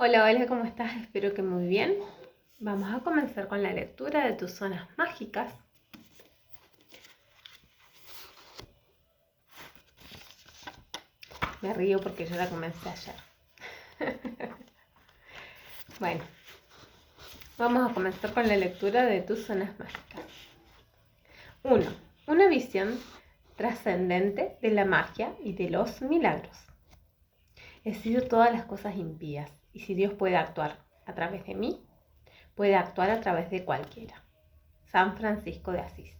Hola, hola, ¿cómo estás? Espero que muy bien. Vamos a comenzar con la lectura de tus zonas mágicas. Me río porque yo la comencé ayer. Bueno, vamos a comenzar con la lectura de tus zonas mágicas. 1. Una visión trascendente de la magia y de los milagros. He sido todas las cosas impías, y si Dios puede actuar a través de mí, puede actuar a través de cualquiera. San Francisco de Asís.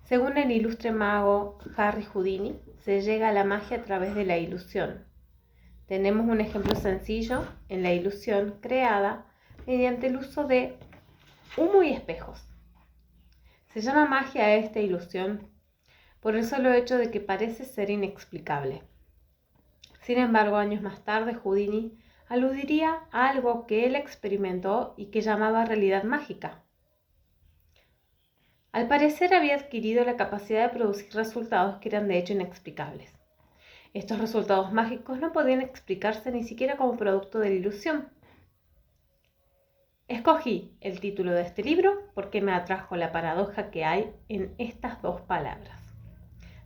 Según el ilustre mago Harry Houdini, se llega a la magia a través de la ilusión. Tenemos un ejemplo sencillo en la ilusión creada mediante el uso de humo y espejos. Se llama magia a esta ilusión por el solo hecho de que parece ser inexplicable. Sin embargo, años más tarde, Houdini aludiría a algo que él experimentó y que llamaba realidad mágica. Al parecer había adquirido la capacidad de producir resultados que eran de hecho inexplicables. Estos resultados mágicos no podían explicarse ni siquiera como producto de la ilusión. Escogí el título de este libro porque me atrajo la paradoja que hay en estas dos palabras: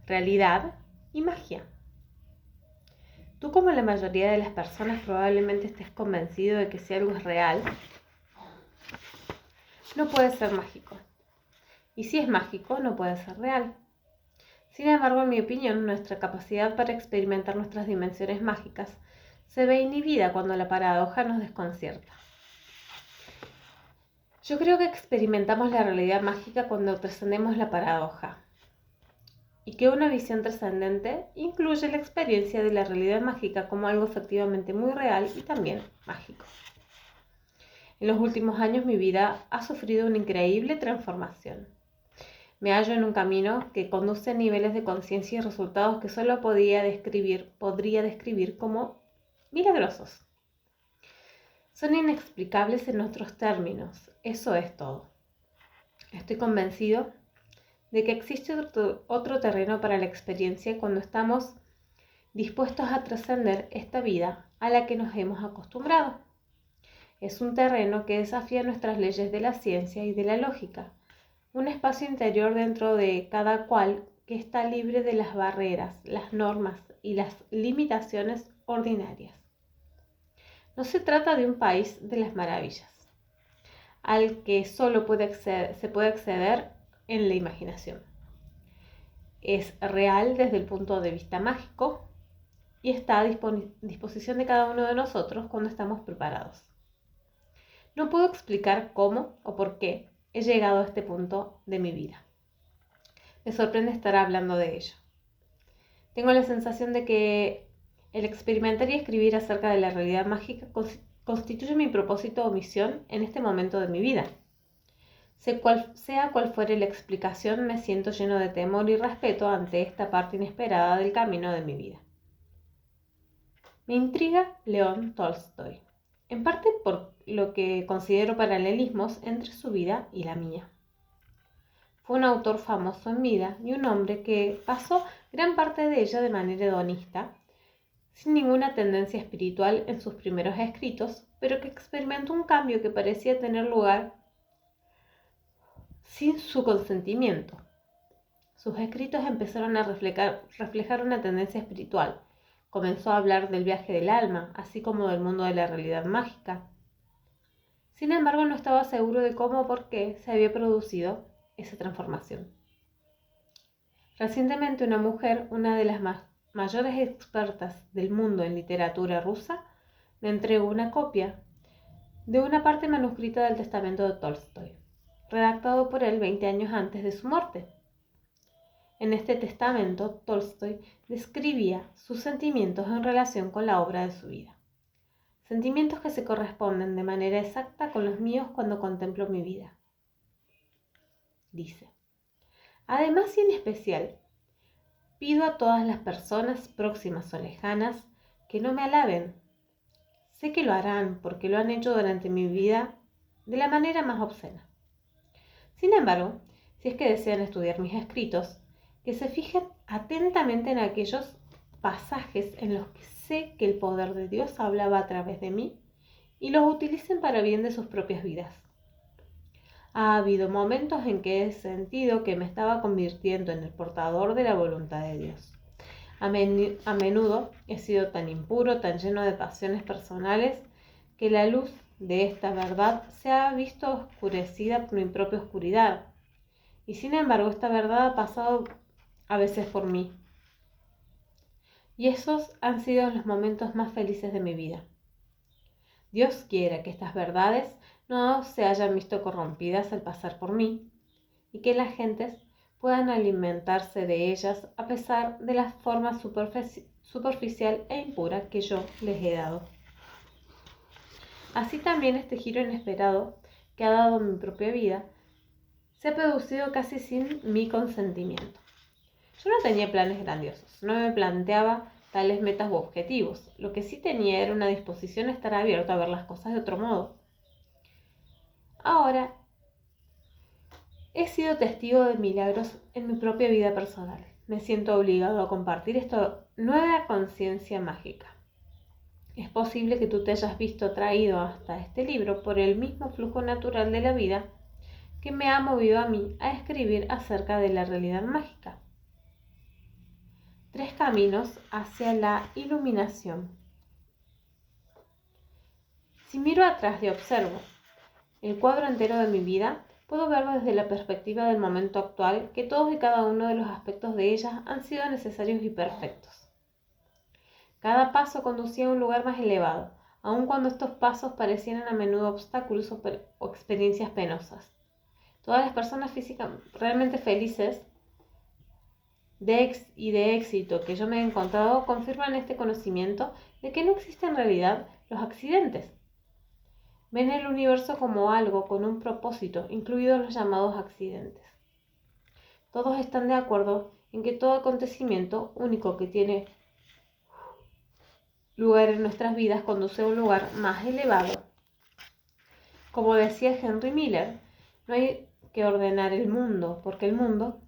realidad y magia. Tú, como la mayoría de las personas, probablemente estés convencido de que si algo es real, no puede ser mágico. Y si es mágico, no puede ser real. Sin embargo, en mi opinión, nuestra capacidad para experimentar nuestras dimensiones mágicas se ve inhibida cuando la paradoja nos desconcierta. Yo creo que experimentamos la realidad mágica cuando trascendemos la paradoja, y que una visión trascendente incluye la experiencia de la realidad mágica como algo efectivamente muy real y también mágico. En los últimos años mi vida ha sufrido una increíble transformación. Me hallo en un camino que conduce a niveles de conciencia y resultados que solo podría describir como milagrosos. Son inexplicables en nuestros términos, eso es todo. Estoy convencido de que existe otro terreno para la experiencia cuando estamos dispuestos a trascender esta vida a la que nos hemos acostumbrado. Es un terreno que desafía nuestras leyes de la ciencia y de la lógica, un espacio interior dentro de cada cual que está libre de las barreras, las normas y las limitaciones ordinarias. No se trata de un país de las maravillas, al que solo se puede acceder en la imaginación. Es real desde el punto de vista mágico y está a disposición de cada uno de nosotros cuando estamos preparados. No puedo explicar cómo o por qué he llegado a este punto de mi vida. Me sorprende estar hablando de ello. Tengo la sensación de que el experimentar y escribir acerca de la realidad mágica constituye mi propósito o misión en este momento de mi vida. Sea cual fuere la explicación, me siento lleno de temor y respeto ante esta parte inesperada del camino de mi vida. Me intriga León Tolstoy, en parte por lo que considero paralelismos entre su vida y la mía. Fue un autor famoso en vida y un hombre que pasó gran parte de ella de manera hedonista, sin ninguna tendencia espiritual en sus primeros escritos, pero que experimentó un cambio que parecía tener lugar sin su consentimiento. Sus escritos empezaron a reflejar una tendencia espiritual. Comenzó a hablar del viaje del alma, así como del mundo de la realidad mágica. Sin embargo, no estaba seguro de cómo o por qué se había producido esa transformación. Recientemente una mujer, una de las mayores expertas del mundo en literatura rusa, me entregó una copia de una parte manuscrita del testamento de Tolstoy, redactado por él 20 años antes de su muerte. En este testamento, Tolstoy describía sus sentimientos en relación con la obra de su vida. Sentimientos que se corresponden de manera exacta con los míos cuando contemplo mi vida. Dice: además y en especial, pido a todas las personas próximas o lejanas que no me alaben. Sé que lo harán porque lo han hecho durante mi vida de la manera más obscena. Sin embargo, si es que desean estudiar mis escritos, que se fijen atentamente en aquellos pasajes en los que sé que el poder de Dios hablaba a través de mí y los utilicen para bien de sus propias vidas. Ha habido momentos en que he sentido que me estaba convirtiendo en el portador de la voluntad de Dios. A menudo he sido tan impuro, tan lleno de pasiones personales, que la luz de esta verdad se ha visto oscurecida por mi propia oscuridad. Y sin embargo, esta verdad ha pasado a veces por mí. Y esos han sido los momentos más felices de mi vida. Dios quiera que estas verdades no se hayan visto corrompidas al pasar por mí y que las gentes puedan alimentarse de ellas a pesar de la forma superficial e impura que yo les he dado. Así también este giro inesperado que ha dado mi propia vida se ha producido casi sin mi consentimiento. Yo no tenía planes grandiosos, no me planteaba tales metas u objetivos. Lo que sí tenía era una disposición a estar abierto a ver las cosas de otro modo. Ahora, he sido testigo de milagros en mi propia vida personal. Me siento obligado a compartir esta nueva conciencia mágica. Es posible que tú te hayas visto atraído hasta este libro por el mismo flujo natural de la vida que me ha movido a mí a escribir acerca de la realidad mágica. 3 caminos hacia la iluminación. Si miro atrás y observo el cuadro entero de mi vida, puedo ver desde la perspectiva del momento actual que todos y cada uno de los aspectos de ella han sido necesarios y perfectos. Cada paso conducía a un lugar más elevado, aun cuando estos pasos parecieran a menudo obstáculos o experiencias penosas. Todas las personas físicas realmente felices y de éxito que yo me he encontrado confirman este conocimiento de que no existen en realidad los accidentes. Ven el universo como algo con un propósito, incluidos los llamados accidentes. Todos están de acuerdo en que todo acontecimiento único que tiene lugar en nuestras vidas conduce a un lugar más elevado. Como decía Henry Miller, no hay que ordenar el mundo, porque el mundo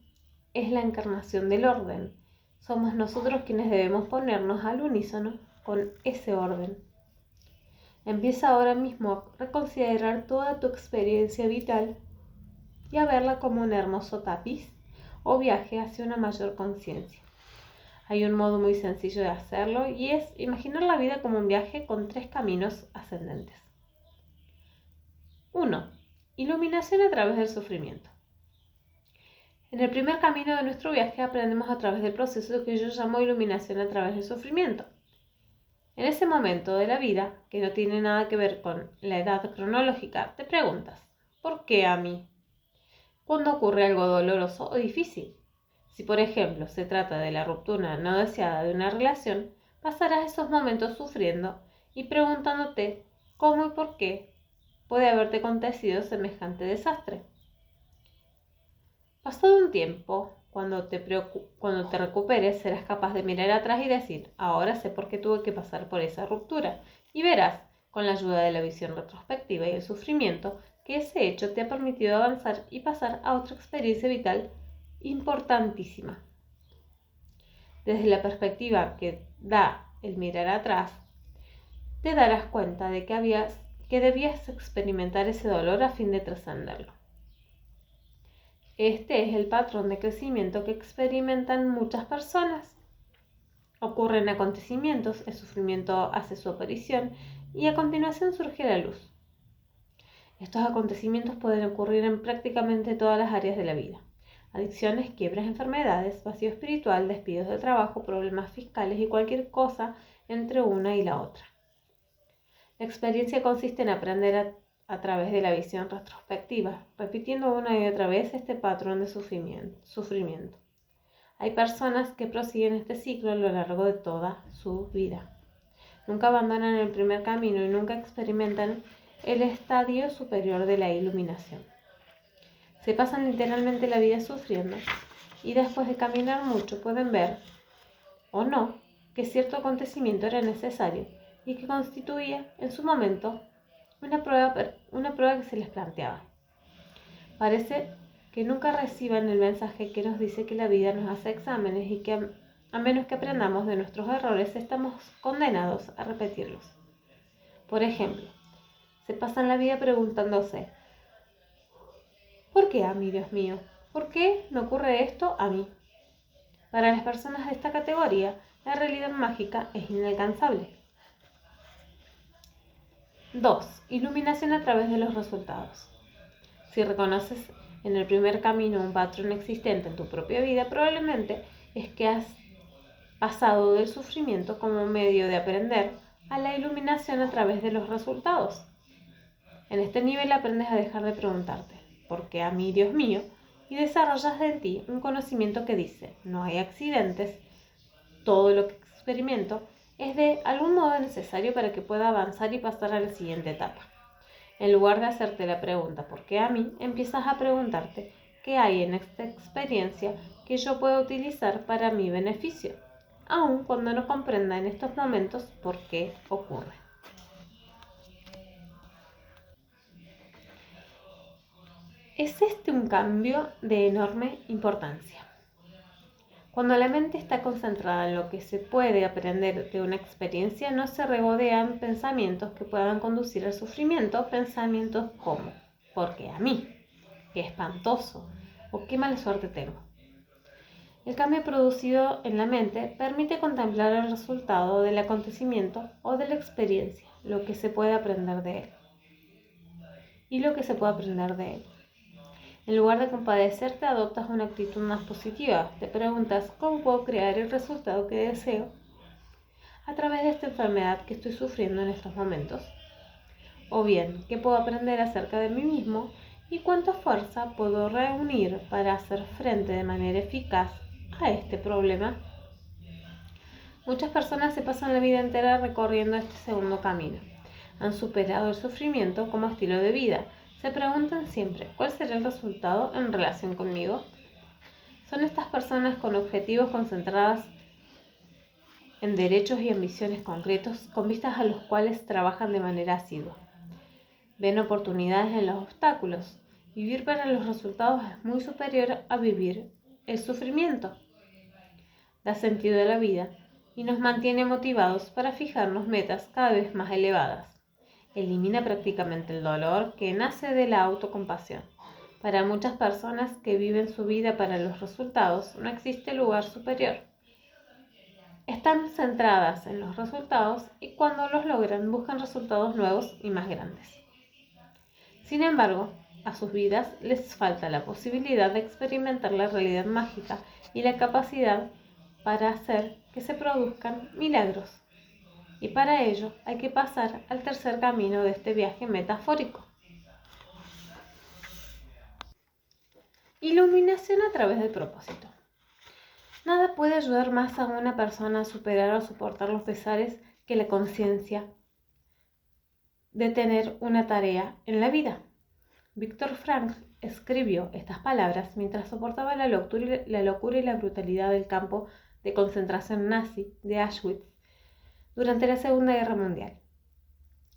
es la encarnación del orden. Somos nosotros quienes debemos ponernos al unísono con ese orden. Empieza ahora mismo a reconsiderar toda tu experiencia vital y a verla como un hermoso tapiz o viaje hacia una mayor conciencia. Hay un modo muy sencillo de hacerlo y es imaginar la vida como un viaje con 3 caminos ascendentes. 1. Iluminación a través del sufrimiento. En el primer camino de nuestro viaje aprendemos a través del proceso que yo llamo iluminación a través del sufrimiento. En ese momento de la vida, que no tiene nada que ver con la edad cronológica, te preguntas, ¿por qué a mí? ¿Cuándo ocurre algo doloroso o difícil? Si, por ejemplo, se trata de la ruptura no deseada de una relación, pasarás esos momentos sufriendo y preguntándote cómo y por qué puede haberte acontecido semejante desastre. Pasado un tiempo, cuando te recuperes, serás capaz de mirar atrás y decir, ahora sé por qué tuve que pasar por esa ruptura, y verás, con la ayuda de la visión retrospectiva y el sufrimiento, que ese hecho te ha permitido avanzar y pasar a otra experiencia vital importantísima. Desde la perspectiva que da el mirar atrás, te darás cuenta de que debías experimentar ese dolor a fin de trascenderlo. Este es el patrón de crecimiento que experimentan muchas personas. Ocurren acontecimientos, el sufrimiento hace su aparición y a continuación surge la luz. Estos acontecimientos pueden ocurrir en prácticamente todas las áreas de la vida. Adicciones, quiebras, enfermedades, vacío espiritual, despidos de trabajo, problemas fiscales y cualquier cosa entre una y la otra. La experiencia consiste en aprender a través de la visión retrospectiva, repitiendo una y otra vez este patrón de sufrimiento. Hay personas que prosiguen este ciclo a lo largo de toda su vida. Nunca abandonan el primer camino y nunca experimentan el estadio superior de la iluminación. Se pasan literalmente la vida sufriendo y después de caminar mucho pueden ver, o no, que cierto acontecimiento era necesario y que constituía, en su momento, una prueba que se les planteaba. Parece que nunca reciban el mensaje que nos dice que la vida nos hace exámenes y que A menos que aprendamos de nuestros errores, estamos condenados a repetirlos. Por ejemplo, se pasan la vida preguntándose: ¿por qué a mí, Dios mío? ¿Por qué me ocurre esto a mí? Para las personas de esta categoría, la realidad mágica es inalcanzable. 2. Iluminación a través de los resultados. Si reconoces en el primer camino un patrón existente en tu propia vida, probablemente es que has pasado del sufrimiento como medio de aprender a la iluminación a través de los resultados. En este nivel aprendes a dejar de preguntarte: ¿por qué a mí, Dios mío? Y desarrollas en ti un conocimiento que dice: no hay accidentes, todo lo que experimento es de algún modo necesario para que pueda avanzar y pasar a la siguiente etapa. En lugar de hacerte la pregunta ¿por qué a mí?, empiezas a preguntarte qué hay en esta experiencia que yo pueda utilizar para mi beneficio, aun cuando no comprenda en estos momentos por qué ocurre. Es este un cambio de enorme importancia. Cuando la mente está concentrada en lo que se puede aprender de una experiencia, no se regodean pensamientos que puedan conducir al sufrimiento, pensamientos como ¿por qué a mí?, qué espantoso o qué mala suerte tengo. El cambio producido en la mente permite contemplar el resultado del acontecimiento o de la experiencia, lo que se puede aprender de él y lo que se puede aprender de él. En lugar de compadecerte, adoptas una actitud más positiva. Te preguntas: ¿cómo puedo crear el resultado que deseo a través de esta enfermedad que estoy sufriendo en estos momentos? O bien, ¿qué puedo aprender acerca de mí mismo y cuánta fuerza puedo reunir para hacer frente de manera eficaz a este problema? Muchas personas se pasan la vida entera recorriendo este segundo camino. Han superado el sufrimiento como estilo de vida. Se preguntan siempre: ¿cuál será el resultado en relación conmigo? Son estas personas con objetivos concentrados en derechos y ambiciones concretos con vistas a los cuales trabajan de manera asidua. Ven oportunidades en los obstáculos. Vivir para los resultados es muy superior a vivir el sufrimiento. Da sentido a la vida y nos mantiene motivados para fijarnos metas cada vez más elevadas. Elimina prácticamente el dolor que nace de la autocompasión. Para muchas personas que viven su vida para los resultados, no existe lugar superior. Están centradas en los resultados y cuando los logran buscan resultados nuevos y más grandes. Sin embargo, a sus vidas les falta la posibilidad de experimentar la realidad mágica y la capacidad para hacer que se produzcan milagros. Y para ello hay que pasar al tercer camino de este viaje metafórico. Iluminación a través del propósito. Nada puede ayudar más a una persona a superar o soportar los pesares que la conciencia de tener una tarea en la vida. Viktor Frankl escribió estas palabras mientras soportaba la locura y la brutalidad del campo de concentración nazi de Auschwitz durante la Segunda Guerra Mundial.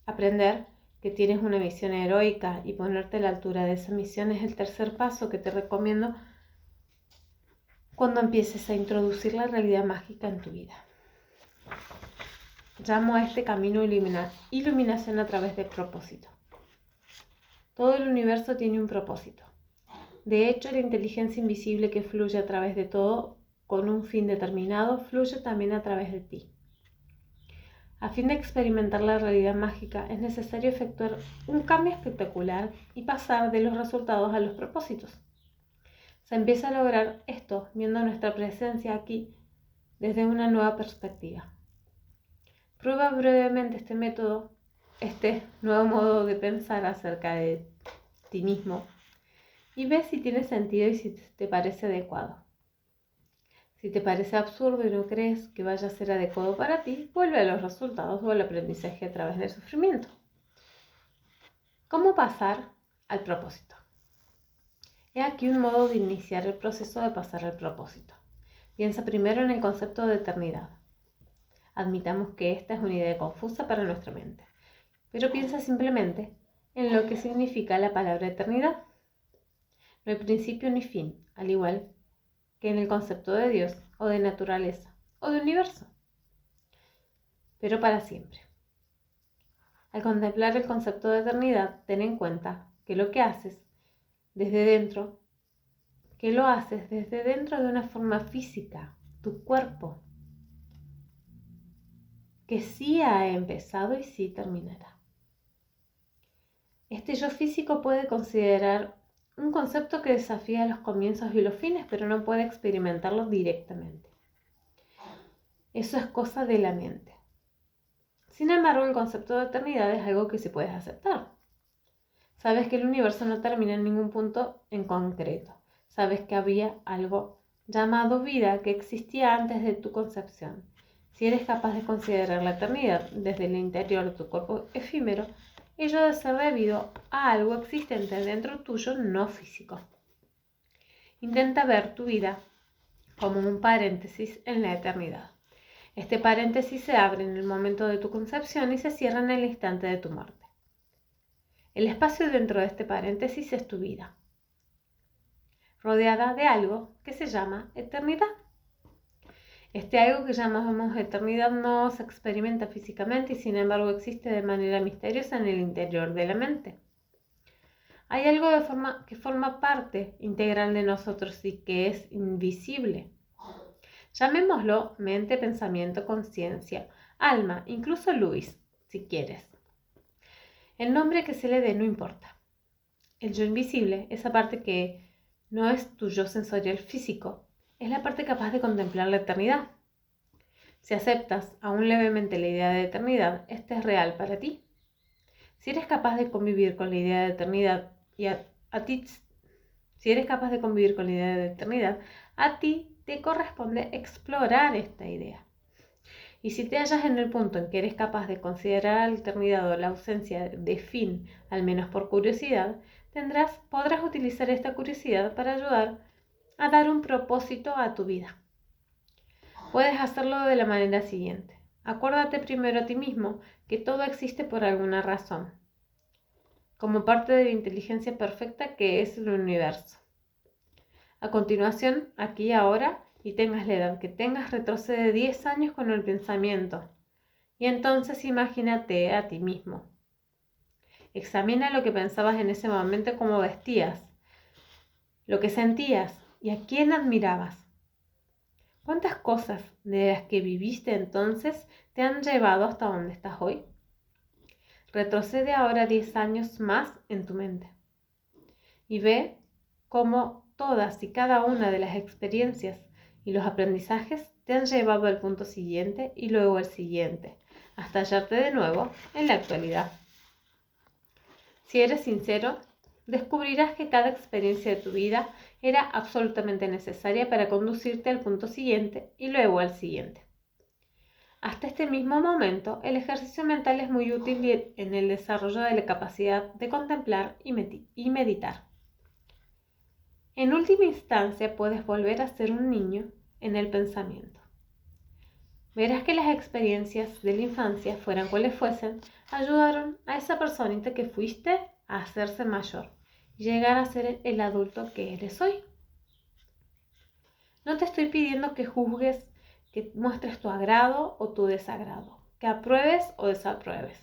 Aprender que tienes una misión heroica y ponerte a la altura de esa misión es el tercer paso que te recomiendo cuando empieces a introducir la realidad mágica en tu vida. Llamo a este camino iluminación a través del propósito. Todo el universo tiene un propósito. De hecho, la inteligencia invisible que fluye a través de todo con un fin determinado fluye también a través de ti. A fin de experimentar la realidad mágica es necesario efectuar un cambio espectacular y pasar de los resultados a los propósitos. Se empieza a lograr esto viendo nuestra presencia aquí desde una nueva perspectiva. Prueba brevemente este nuevo modo de pensar acerca de ti mismo y ve si tiene sentido y si te parece adecuado. Si te parece absurdo y no crees que vaya a ser adecuado para ti, vuelve a los resultados o al aprendizaje a través del sufrimiento. ¿Cómo pasar al propósito? He aquí un modo de iniciar el proceso de pasar al propósito. Piensa primero en el concepto de eternidad. Admitamos que esta es una idea confusa para nuestra mente, pero piensa simplemente en lo que significa la palabra eternidad. No hay principio ni fin, al igual que en el concepto de Dios o de naturaleza. o de universo, pero para siempre. Al contemplar el concepto de eternidad, ten en cuenta que lo haces desde dentro de una forma física, tu cuerpo, que sí ha empezado y sí terminará. Este yo físico puede considerar un concepto que desafía los comienzos y los fines, pero no puede experimentarlo directamente. Eso es cosa de la mente. Sin embargo, el concepto de eternidad es algo que sí puedes aceptar. Sabes que el universo no termina en ningún punto en concreto. Sabes que había algo llamado vida que existía antes de tu concepción. Si eres capaz de considerar la eternidad desde el interior de tu cuerpo efímero, ello debe ser debido a algo existente dentro tuyo no físico. Intenta ver tu vida como un paréntesis en la eternidad. Este paréntesis se abre en el momento de tu concepción y se cierra en el instante de tu muerte. El espacio dentro de este paréntesis es tu vida, rodeada de algo que se llama eternidad. Este algo que llamamos eternidad no se experimenta físicamente y sin embargo existe de manera misteriosa en el interior de la mente. Hay algo que forma parte integral de nosotros y que es invisible. Llamémoslo mente, pensamiento, conciencia, alma, incluso Luis, si quieres. El nombre que se le dé no importa. El yo invisible, esa parte que no es tu yo sensorial físico, es la parte capaz de contemplar la eternidad. Si aceptas aún levemente la idea de eternidad, esta es real para ti. Si eres capaz de convivir con la idea de eternidad a ti te corresponde explorar esta idea. Y si te hallas en el punto en que eres capaz de considerar la eternidad o la ausencia de fin, al menos por curiosidad, podrás utilizar esta curiosidad para ayudar a dar un propósito a tu vida. Puedes hacerlo de la manera siguiente. Acuérdate primero a ti mismo que todo existe por alguna razón, como parte de la inteligencia perfecta que es el universo. A continuación, aquí y ahora, y tengas la edad que tengas, retrocede 10 años con el pensamiento. Y entonces imagínate a ti mismo. Examina lo que pensabas en ese momento, cómo vestías, lo que sentías y a quién admirabas. ¿Cuántas cosas de las que viviste entonces te han llevado hasta donde estás hoy? Retrocede ahora 10 años más en tu mente y ve cómo todas y cada una de las experiencias y los aprendizajes te han llevado al punto siguiente y luego al siguiente, hasta hallarte de nuevo en la actualidad. Si eres sincero, descubrirás que cada experiencia de tu vida era absolutamente necesaria para conducirte al punto siguiente y luego al siguiente. Hasta este mismo momento, el ejercicio mental es muy útil en el desarrollo de la capacidad de contemplar y meditar. En última instancia, puedes volver a ser un niño en el pensamiento. Verás que las experiencias de la infancia, fueran cuales fuesen, ayudaron a esa personita que fuiste a hacerse mayor y llegar a ser el adulto que eres hoy. No te estoy pidiendo que juzgues, que muestres tu agrado o tu desagrado, que apruebes o desapruebes.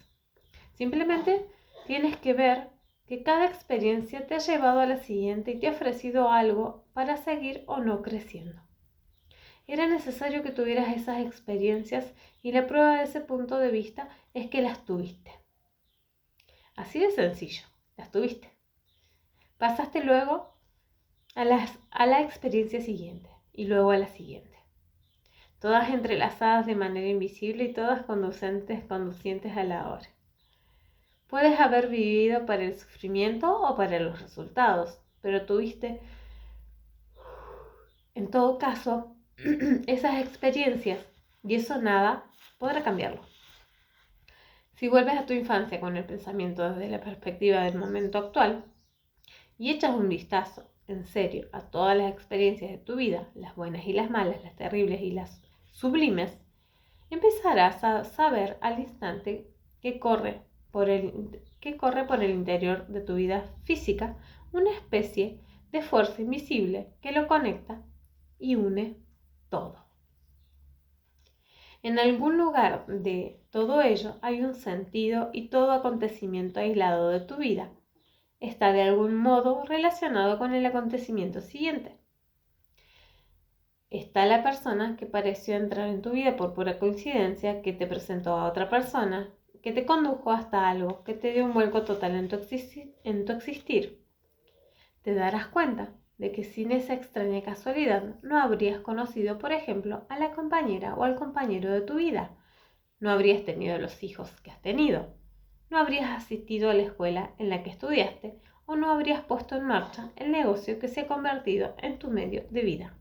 Simplemente tienes que ver que cada experiencia te ha llevado a la siguiente y te ha ofrecido algo para seguir o no creciendo. Era necesario que tuvieras esas experiencias y la prueba de ese punto de vista es que las tuviste. Así de sencillo, las tuviste. Pasaste luego a la experiencia siguiente y luego a la siguiente. Todas entrelazadas de manera invisible y todas conducientes a la hora. Puedes haber vivido para el sufrimiento o para los resultados, pero tuviste, en todo caso, esas experiencias y eso nada podrá cambiarlo. Si vuelves a tu infancia con el pensamiento desde la perspectiva del momento actual y echas un vistazo en serio a todas las experiencias de tu vida, las buenas y las malas, las terribles y las sublimes, empezarás a saber al instante que corre por el interior de tu vida física una especie de fuerza invisible que lo conecta y une todo. En algún lugar de todo ello hay un sentido y todo acontecimiento aislado de tu vida está de algún modo relacionado con el acontecimiento siguiente. Está la persona que pareció entrar en tu vida por pura coincidencia, que te presentó a otra persona, que te condujo hasta algo, que te dio un vuelco total en tu existir. Te darás cuenta de que sin esa extraña casualidad no habrías conocido, por ejemplo, a la compañera o al compañero de tu vida, no habrías tenido los hijos que has tenido, no habrías asistido a la escuela en la que estudiaste o no habrías puesto en marcha el negocio que se ha convertido en tu medio de vida.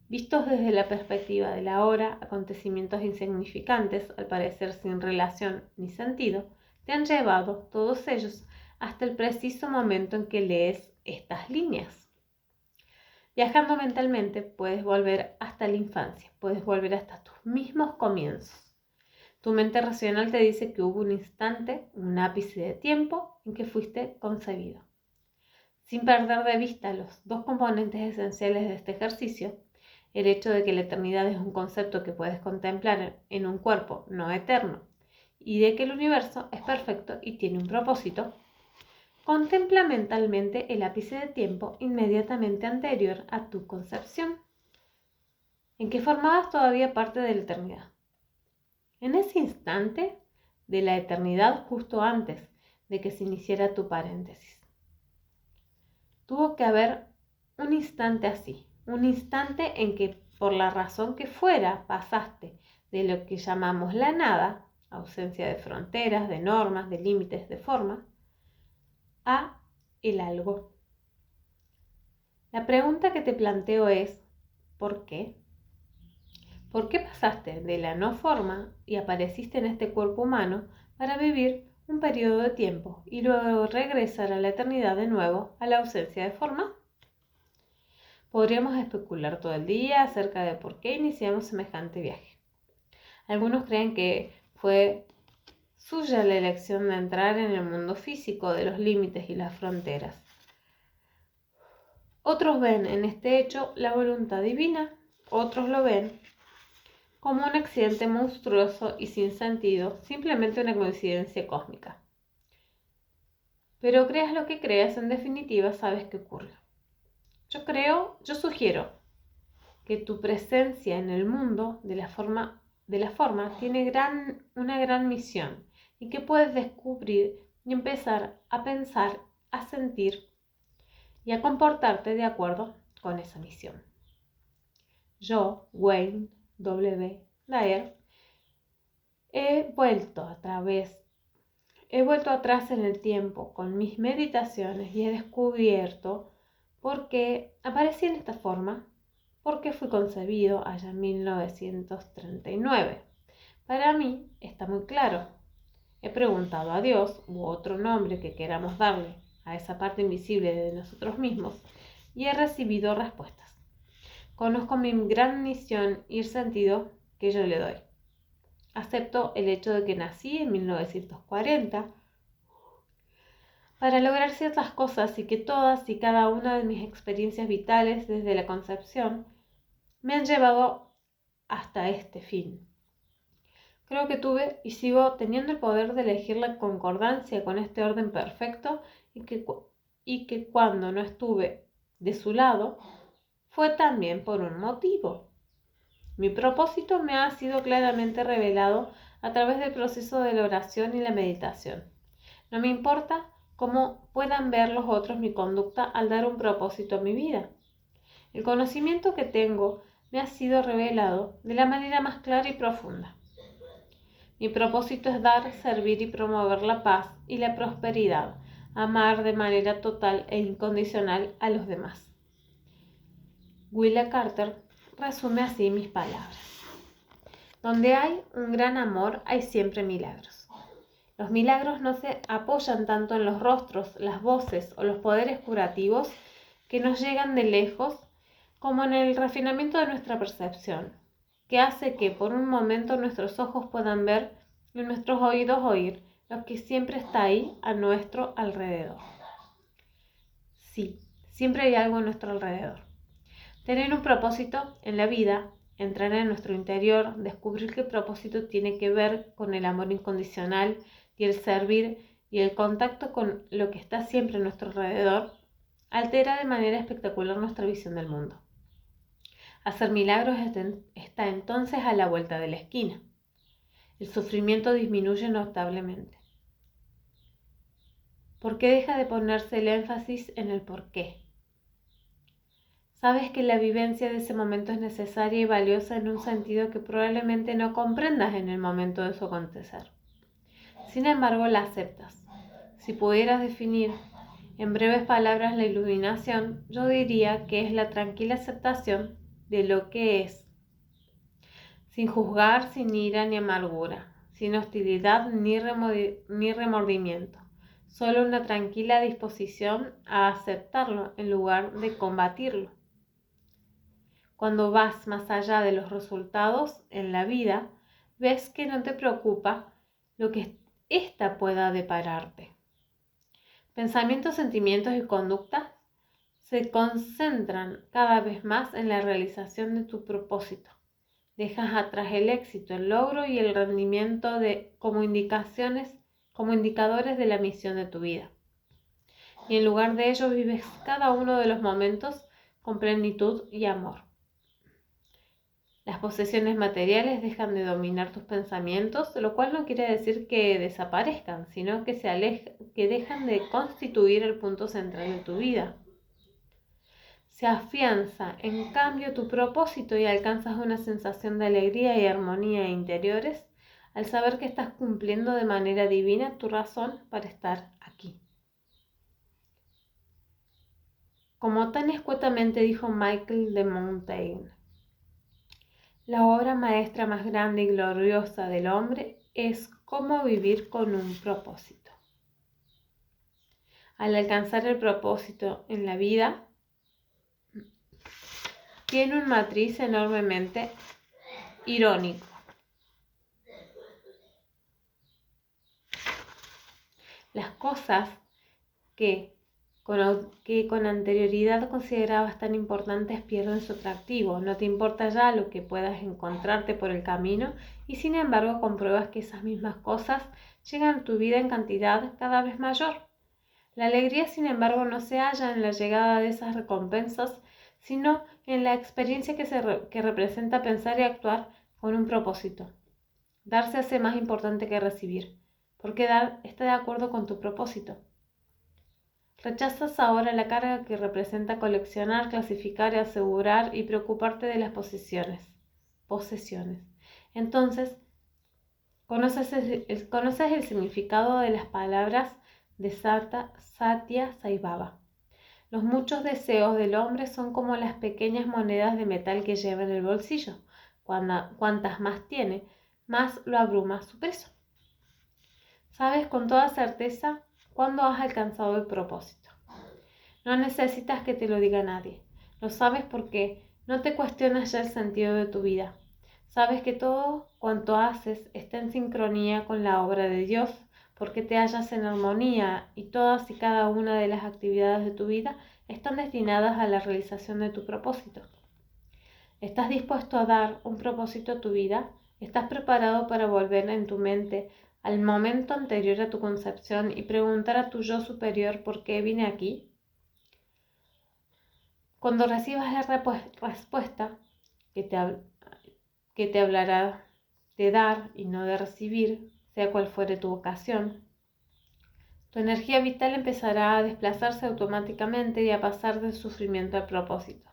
Vistos desde la perspectiva de la hora, acontecimientos insignificantes, al parecer sin relación ni sentido, te han llevado, todos ellos, hasta el preciso momento en que lees estas líneas. Viajando mentalmente, puedes volver hasta la infancia, puedes volver hasta tus mismos comienzos. Tu mente racional te dice que hubo un instante, un ápice de tiempo en que fuiste concebido. Sin perder de vista los dos componentes esenciales de este ejercicio, el hecho de que la eternidad es un concepto que puedes contemplar en un cuerpo no eterno y de que el universo es perfecto y tiene un propósito, contempla mentalmente el ápice de tiempo inmediatamente anterior a tu concepción, en que formabas todavía parte de la eternidad. En ese instante de la eternidad justo antes de que se iniciara tu paréntesis. Tuvo que haber un instante así, un instante en que por la razón que fuera pasaste de lo que llamamos la nada, ausencia de fronteras, de normas, de límites, de forma, a el algo. La pregunta que te planteo es, ¿por qué? ¿Por qué pasaste de la no forma y apareciste en este cuerpo humano para vivir un periodo de tiempo y luego regresar a la eternidad de nuevo a la ausencia de forma? Podríamos especular todo el día acerca de por qué iniciamos semejante viaje. Algunos creen que fue suya la elección de entrar en el mundo físico de los límites y las fronteras. Otros ven en este hecho la voluntad divina, otros lo ven como un accidente monstruoso y sin sentido, simplemente una coincidencia cósmica. Pero creas lo que creas, en definitiva sabes qué ocurre. Yo sugiero que tu presencia en el mundo de la forma tiene una gran misión y que puedes descubrir y empezar a pensar, a sentir y a comportarte de acuerdo con esa misión. Yo, Wayne W. Dyer, he vuelto atrás en el tiempo con mis meditaciones y he descubierto por qué aparecí en esta forma, por qué fui concebido allá en 1939. Para mí está muy claro. He preguntado a Dios, u otro nombre que queramos darle a esa parte invisible de nosotros mismos, y he recibido respuestas. Conozco mi gran misión y el sentido que yo le doy. Acepto el hecho de que nací en 1940 para lograr ciertas cosas y que todas y cada una de mis experiencias vitales desde la concepción me han llevado hasta este fin. Creo que tuve y sigo teniendo el poder de elegir la concordancia con este orden perfecto y que cuando no estuve de su lado fue también por un motivo. Mi propósito me ha sido claramente revelado a través del proceso de la oración y la meditación. No me importa cómo puedan ver los otros mi conducta al dar un propósito a mi vida. El conocimiento que tengo me ha sido revelado de la manera más clara y profunda. Mi propósito es dar, servir y promover la paz y la prosperidad, amar de manera total e incondicional a los demás. Willa Carter resume así mis palabras. Donde hay un gran amor, hay siempre milagros. Los milagros no se apoyan tanto en los rostros, las voces o los poderes curativos que nos llegan de lejos, como en el refinamiento de nuestra percepción, que hace que por un momento nuestros ojos puedan ver y nuestros oídos oír lo que siempre está ahí a nuestro alrededor. Sí, siempre hay algo a nuestro alrededor. Tener un propósito en la vida, entrar en nuestro interior, descubrir que el propósito tiene que ver con el amor incondicional y el servir y el contacto con lo que está siempre a nuestro alrededor, altera de manera espectacular nuestra visión del mundo. Hacer milagros está entonces a la vuelta de la esquina. El sufrimiento disminuye notablemente. ¿Por qué deja de ponerse el énfasis en el por qué? Sabes que la vivencia de ese momento es necesaria y valiosa en un sentido que probablemente no comprendas en el momento de su acontecer. Sin embargo, la aceptas. Si pudieras definir en breves palabras la iluminación, yo diría que es la tranquila aceptación de lo que es, sin juzgar, sin ira ni amargura, sin hostilidad ni remordimiento, solo una tranquila disposición a aceptarlo en lugar de combatirlo. Cuando vas más allá de los resultados en la vida, ves que no te preocupa lo que ésta pueda depararte. Pensamientos, sentimientos y conductas se concentran cada vez más en la realización de tu propósito. Dejas atrás el éxito, el logro y el rendimiento como indicadores de la misión de tu vida. Y en lugar de ello vives cada uno de los momentos con plenitud y amor. Las posesiones materiales dejan de dominar tus pensamientos, lo cual no quiere decir que desaparezcan, sino que que dejan de constituir el punto central de tu vida. Se afianza, en cambio, tu propósito y alcanzas una sensación de alegría y armonía interiores al saber que estás cumpliendo de manera divina tu razón para estar aquí. Como tan escuetamente dijo Michel de Montaigne, la obra maestra más grande y gloriosa del hombre es cómo vivir con un propósito. Al alcanzar el propósito en la vida, tiene un matiz enormemente irónico. Las cosas que con anterioridad considerabas tan importantes pierden su atractivo. No te importa ya lo que puedas encontrarte por el camino y sin embargo compruebas que esas mismas cosas llegan a tu vida en cantidad cada vez mayor. La alegría, sin embargo, no se halla en la llegada de esas recompensas, sino en la experiencia que representa pensar y actuar con un propósito. Dar se hace más importante que recibir, porque dar está de acuerdo con tu propósito. Rechazas ahora la carga que representa coleccionar, clasificar, asegurar y preocuparte de las posesiones. Entonces, conoces el significado de las palabras de Satya Sai Baba. Los muchos deseos del hombre son como las pequeñas monedas de metal que lleva en el bolsillo. Cuantas más tiene, más lo abruma su peso. Sabes con toda certeza cuándo has alcanzado el propósito. No necesitas que te lo diga nadie. Lo sabes porque no te cuestionas ya el sentido de tu vida. Sabes que todo cuanto haces está en sincronía con la obra de Dios, porque te hallas en armonía y todas y cada una de las actividades de tu vida están destinadas a la realización de tu propósito. ¿Estás dispuesto a dar un propósito a tu vida? ¿Estás preparado para volver en tu mente al momento anterior a tu concepción y preguntar a tu yo superior por qué vine aquí? Cuando recibas la respuesta que te hablará de dar y no de recibir, sea cual fuere tu vocación, tu energía vital empezará a desplazarse automáticamente y a pasar del sufrimiento al propósito.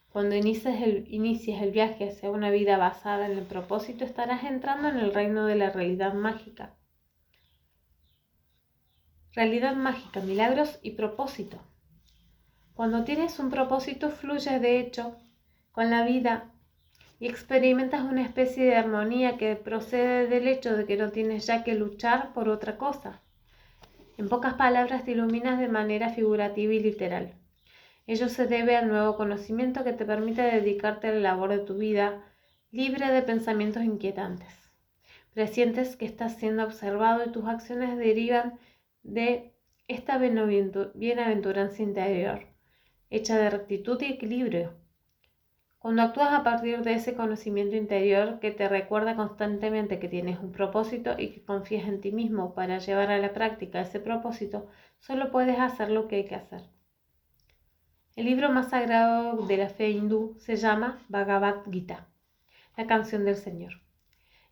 Cuando inicies el viaje hacia una vida basada en el propósito, estarás entrando en el reino de la realidad mágica. Realidad mágica, milagros y propósito. Cuando tienes un propósito, fluyes de hecho con la vida y experimentas una especie de armonía que procede del hecho de que no tienes ya que luchar por otra cosa. En pocas palabras, te iluminas de manera figurativa y literal. Ello se debe al nuevo conocimiento que te permite dedicarte a la labor de tu vida, libre de pensamientos inquietantes. Presientes que estás siendo observado y tus acciones derivan de esta bienaventuranza interior, hecha de rectitud y equilibrio. Cuando actúas a partir de ese conocimiento interior que te recuerda constantemente que tienes un propósito y que confías en ti mismo para llevar a la práctica ese propósito, solo puedes hacer lo que hay que hacer. El libro más sagrado de la fe hindú se llama Bhagavad Gita, la canción del Señor.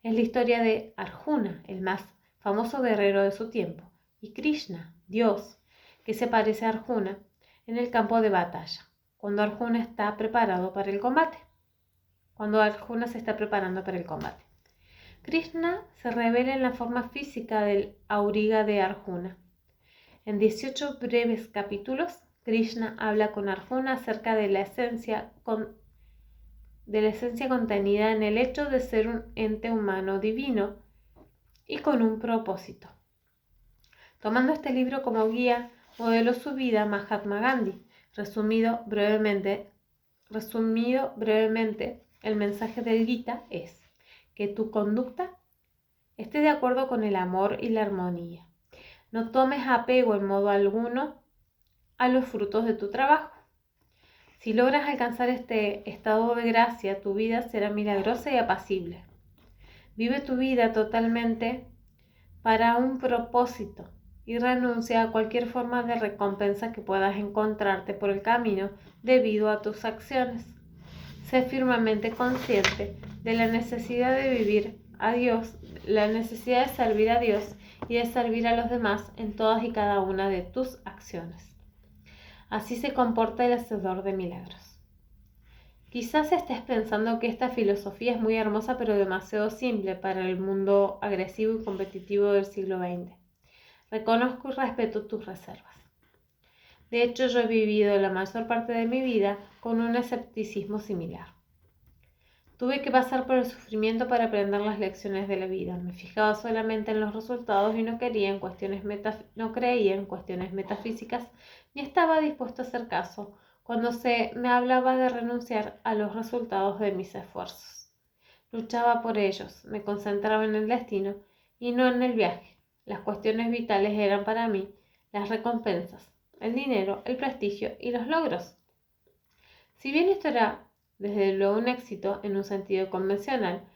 Es la historia de Arjuna, el más famoso guerrero de su tiempo, y Krishna, Dios, que se parece a Arjuna en el campo de batalla, cuando Arjuna está preparado para el combate. Cuando Arjuna se está preparando para el combate. Krishna se revela en la forma física del auriga de Arjuna. En 18 breves capítulos, Krishna habla con Arjuna acerca de la esencia contenida en el hecho de ser un ente humano divino y con un propósito. Tomando este libro como guía, modeló su vida Mahatma Gandhi. Resumido brevemente, el mensaje del Gita es que tu conducta esté de acuerdo con el amor y la armonía. No tomes apego en modo alguno a los frutos de tu trabajo. Si logras alcanzar este estado de gracia, tu vida será milagrosa y apacible. Vive tu vida totalmente para un propósito y renuncia a cualquier forma de recompensa que puedas encontrarte por el camino debido a tus acciones. Sé firmemente consciente de la necesidad de vivir a Dios, la necesidad de servir a Dios y de servir a los demás en todas y cada una de tus acciones. Así se comporta el hacedor de milagros. Quizás estés pensando que esta filosofía es muy hermosa pero demasiado simple para el mundo agresivo y competitivo del siglo XX. Reconozco y respeto tus reservas. De hecho, yo he vivido la mayor parte de mi vida con un escepticismo similar. Tuve que pasar por el sufrimiento para aprender las lecciones de la vida. Me fijaba solamente en los resultados y no creía en cuestiones metafísicas ni estaba dispuesto a hacer caso cuando se me hablaba de renunciar a los resultados de mis esfuerzos. Luchaba por ellos, me concentraba en el destino y no en el viaje. Las cuestiones vitales eran para mí las recompensas, el dinero, el prestigio y los logros. Si bien esto era desde luego un éxito en un sentido convencional,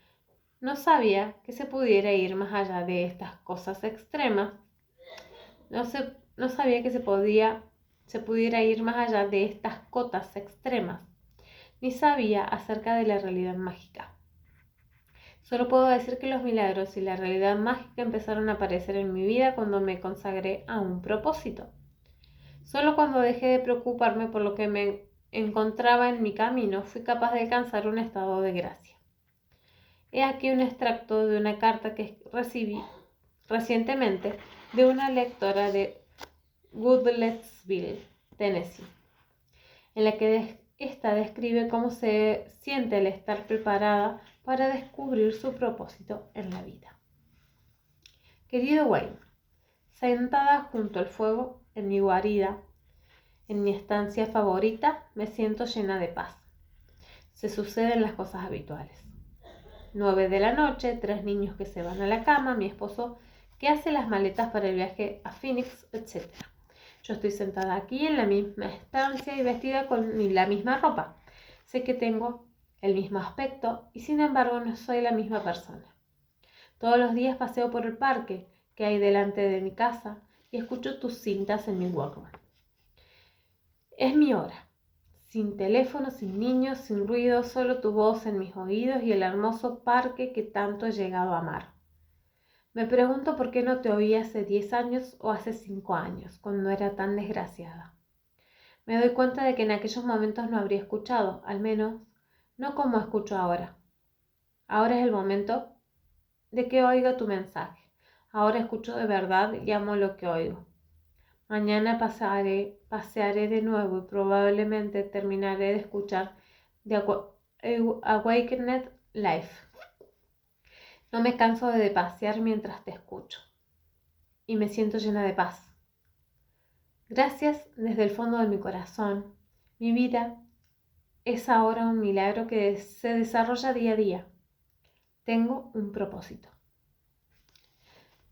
no sabía que se pudiera ir más allá de estas cosas extremas. No sabía que se pudiera ir más allá de estas cotas extremas, ni sabía acerca de la realidad mágica. Solo puedo decir que los milagros y la realidad mágica empezaron a aparecer en mi vida cuando me consagré a un propósito. Solo cuando dejé de preocuparme por lo que me encontraba en mi camino, fui capaz de alcanzar un estado de gracia. He aquí un extracto de una carta que recibí recientemente de una lectora de Goodlettsville, Tennessee, en la que esta describe cómo se siente el estar preparada para descubrir su propósito en la vida. Querido Wayne, sentada junto al fuego en mi guarida, en mi estancia favorita, me siento llena de paz. Se suceden las cosas habituales. 9 de la noche, 3 niños que se van a la cama, mi esposo que hace las maletas para el viaje a Phoenix, etc. Yo estoy sentada aquí en la misma estancia y vestida con la misma ropa. Sé que tengo el mismo aspecto y sin embargo no soy la misma persona. Todos los días paseo por el parque que hay delante de mi casa y escucho tus cintas en mi Walkman. Es mi hora. Sin teléfono, sin niños, sin ruido, solo tu voz en mis oídos y el hermoso parque que tanto he llegado a amar. Me pregunto por qué no te oí hace 10 años o hace 5 años, cuando era tan desgraciada. Me doy cuenta de que en aquellos momentos no habría escuchado, al menos no como escucho ahora. Ahora es el momento de que oiga tu mensaje. Ahora escucho de verdad y amo lo que oigo. Mañana pasearé de nuevo y probablemente terminaré de escuchar The Awakened Life. No me canso de pasear mientras te escucho y me siento llena de paz. Gracias desde el fondo de mi corazón. Mi vida es ahora un milagro que se desarrolla día a día. Tengo un propósito.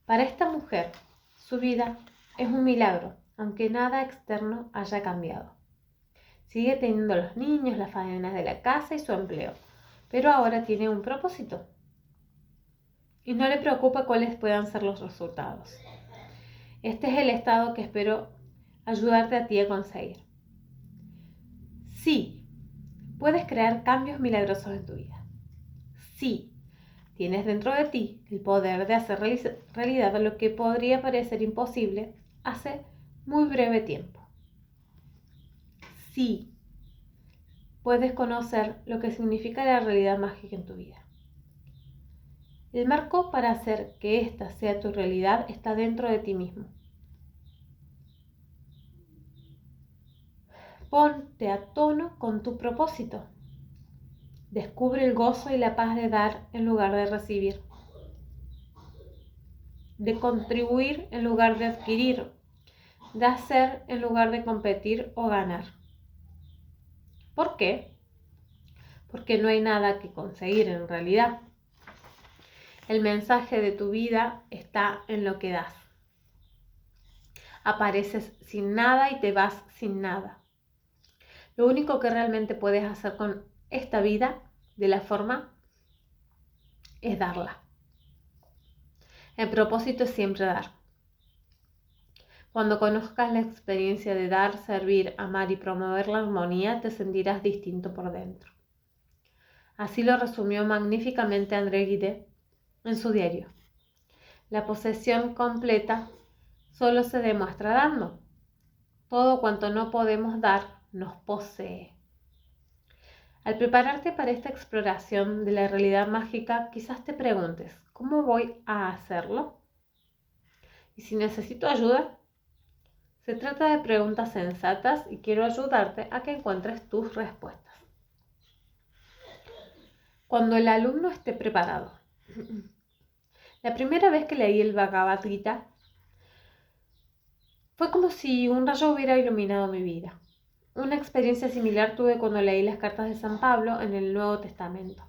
Para esta mujer, su vida es un milagro, aunque nada externo haya cambiado. Sigue teniendo los niños, las faenas de la casa y su empleo, pero ahora tiene un propósito. Y no le preocupa cuáles puedan ser los resultados. Este es el estado que espero ayudarte a ti a conseguir. Sí, puedes crear cambios milagrosos en tu vida. Sí, tienes dentro de ti el poder de hacer realidad lo que podría parecer imposible hace muy breve tiempo. Sí, puedes conocer lo que significa la realidad mágica en tu vida. El marco para hacer que esta sea tu realidad está dentro de ti mismo. Ponte a tono con tu propósito. Descubre el gozo y la paz de dar en lugar de recibir, de contribuir en lugar de adquirir, de hacer en lugar de competir o ganar. ¿Por qué? Porque no hay nada que conseguir en realidad. El mensaje de tu vida está en lo que das. Apareces sin nada y te vas sin nada. Lo único que realmente puedes hacer con esta vida, de la forma, es darla. El propósito es siempre dar. Cuando conozcas la experiencia de dar, servir, amar y promover la armonía, te sentirás distinto por dentro. Así lo resumió magníficamente André Gide en su diario. La posesión completa solo se demuestra dando. Todo cuanto no podemos dar nos posee. Al prepararte para esta exploración de la realidad mágica, quizás te preguntes, ¿cómo voy a hacerlo? Y si necesito ayuda, se trata de preguntas sensatas y quiero ayudarte a que encuentres tus respuestas. Cuando el alumno esté preparado. La primera vez que leí el Bhagavad Gita, fue como si un rayo hubiera iluminado mi vida. Una experiencia similar tuve cuando leí las cartas de San Pablo en el Nuevo Testamento.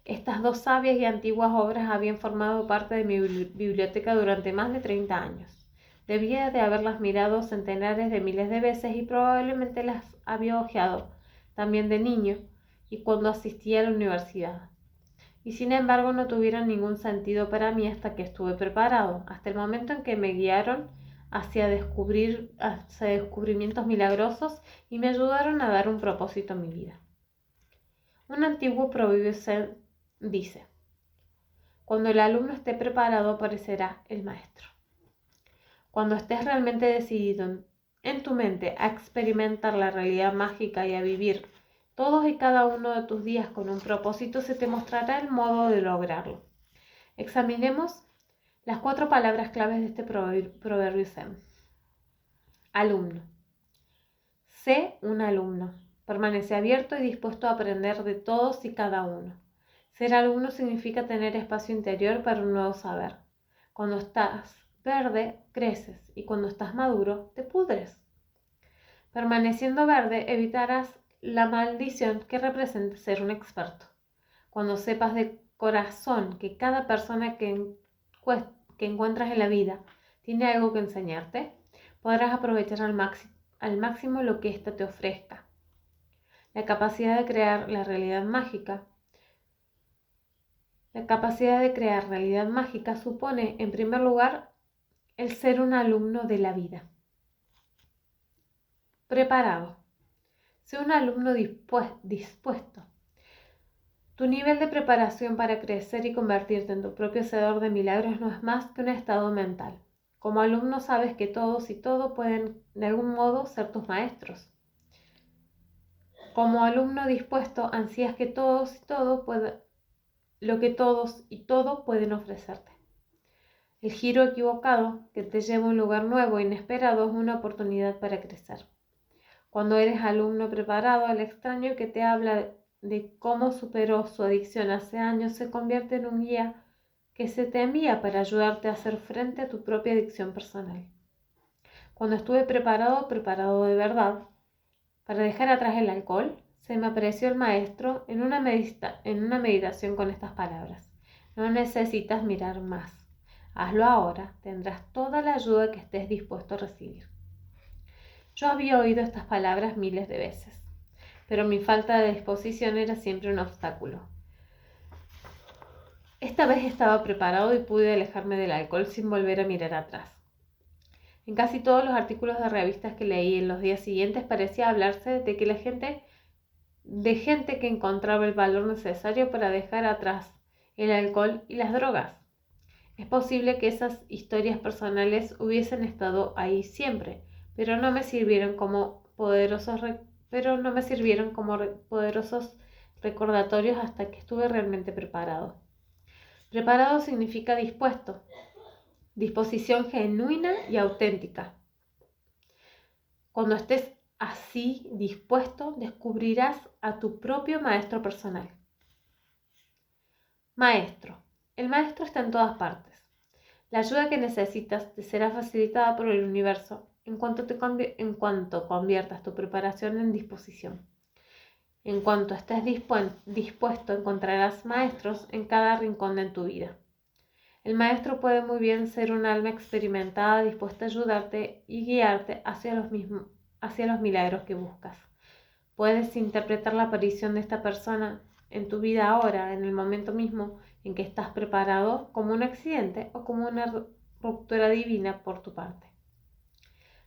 Estas dos sabias y antiguas obras habían formado parte de mi biblioteca durante más de 30 años. Debía de haberlas mirado centenares de miles de veces y probablemente las había hojeado también de niño y cuando asistía a la universidad. Y sin embargo no tuvieron ningún sentido para mí hasta que estuve preparado, hasta el momento en que me guiaron hacia descubrimientos milagrosos y me ayudaron a dar un propósito a mi vida. Un antiguo proverbio zen dice: cuando el alumno esté preparado aparecerá el maestro. Cuando estés realmente decidido en tu mente a experimentar la realidad mágica y a vivir todos y cada uno de tus días con un propósito, se te mostrará el modo de lograrlo. Examinemos las 4 palabras claves de este proverbio zen. Alumno. Sé un alumno. Permanece abierto y dispuesto a aprender de todos y cada uno. Ser alumno significa tener espacio interior para un nuevo saber. Cuando estás verde, creces, y cuando estás maduro, te pudres. Permaneciendo verde, evitarás la maldición que representa ser un experto. Cuando sepas de corazón que cada persona que encuentras en la vida tiene algo que enseñarte, podrás aprovechar al máximo lo que ésta te ofrezca. La capacidad de crear realidad mágica supone, en primer lugar, el ser un alumno de la vida. Preparado. Sé un alumno dispuesto. Tu nivel de preparación para crecer y convertirte en tu propio hacedor de milagros no es más que un estado mental. Como alumno sabes que todos y todo pueden de algún modo ser tus maestros. Como alumno dispuesto ansías que todos y todo lo que todos y todo pueden ofrecerte. El giro equivocado que te lleva a un lugar nuevo e inesperado es una oportunidad para crecer. Cuando eres alumno preparado, el extraño que te habla de cómo superó su adicción hace años se convierte en un guía que se te envía para ayudarte a hacer frente a tu propia adicción personal. Cuando estuve preparado de verdad, para dejar atrás el alcohol, se me apareció el maestro en una meditación con estas palabras: no necesitas mirar más. Hazlo ahora, tendrás toda la ayuda que estés dispuesto a recibir. Yo había oído estas palabras miles de veces, pero mi falta de disposición era siempre un obstáculo. Esta vez estaba preparado y pude alejarme del alcohol sin volver a mirar atrás. En casi todos los artículos de revistas que leí en los días siguientes parecía hablarse de gente que encontraba el valor necesario para dejar atrás el alcohol y las drogas. Es posible que esas historias personales hubiesen estado ahí siempre, pero no me sirvieron como poderosos recordatorios hasta que estuve realmente preparado. Preparado significa dispuesto, disposición genuina y auténtica. Cuando estés así dispuesto, descubrirás a tu propio maestro personal. Maestro. El maestro está en todas partes. La ayuda que necesitas te será facilitada por el universo en cuanto conviertas tu preparación en disposición. En cuanto estés dispuesto, encontrarás maestros en cada rincón de tu vida. El maestro puede muy bien ser un alma experimentada dispuesta a ayudarte y guiarte hacia los milagros que buscas. Puedes interpretar la aparición de esta persona en tu vida ahora, en el momento mismo en que estás preparado, como un accidente o como una ruptura divina por tu parte.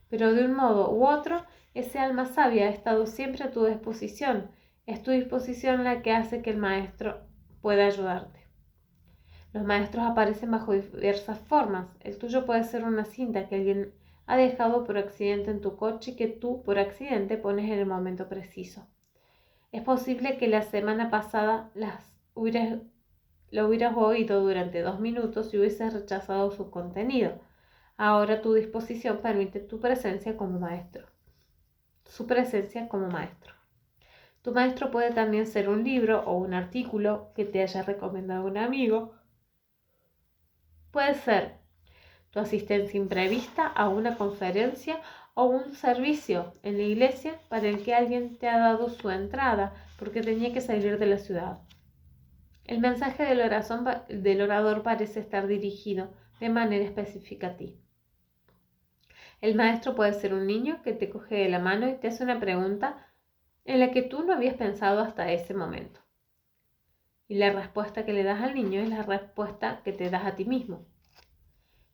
Pero de un modo u otro, ese alma sabia ha estado siempre a tu disposición. Es tu disposición la que hace que el maestro pueda ayudarte. Los maestros aparecen bajo diversas formas. El tuyo puede ser una cinta que alguien ha dejado por accidente en tu coche y que tú, por accidente, pones en el momento preciso. Es posible que la semana pasada lo hubieras oído durante 2 minutos y hubieses rechazado su contenido. Ahora tu disposición permite su presencia como maestro. Tu maestro puede también ser un libro o un artículo que te haya recomendado un amigo. Puede ser tu asistencia imprevista a una conferencia o un servicio en la iglesia para el que alguien te ha dado su entrada porque tenía que salir de la ciudad. El mensaje del orador parece estar dirigido de manera específica a ti. El maestro puede ser un niño que te coge de la mano y te hace una pregunta en la que tú no habías pensado hasta ese momento. Y la respuesta que le das al niño es la respuesta que te das a ti mismo.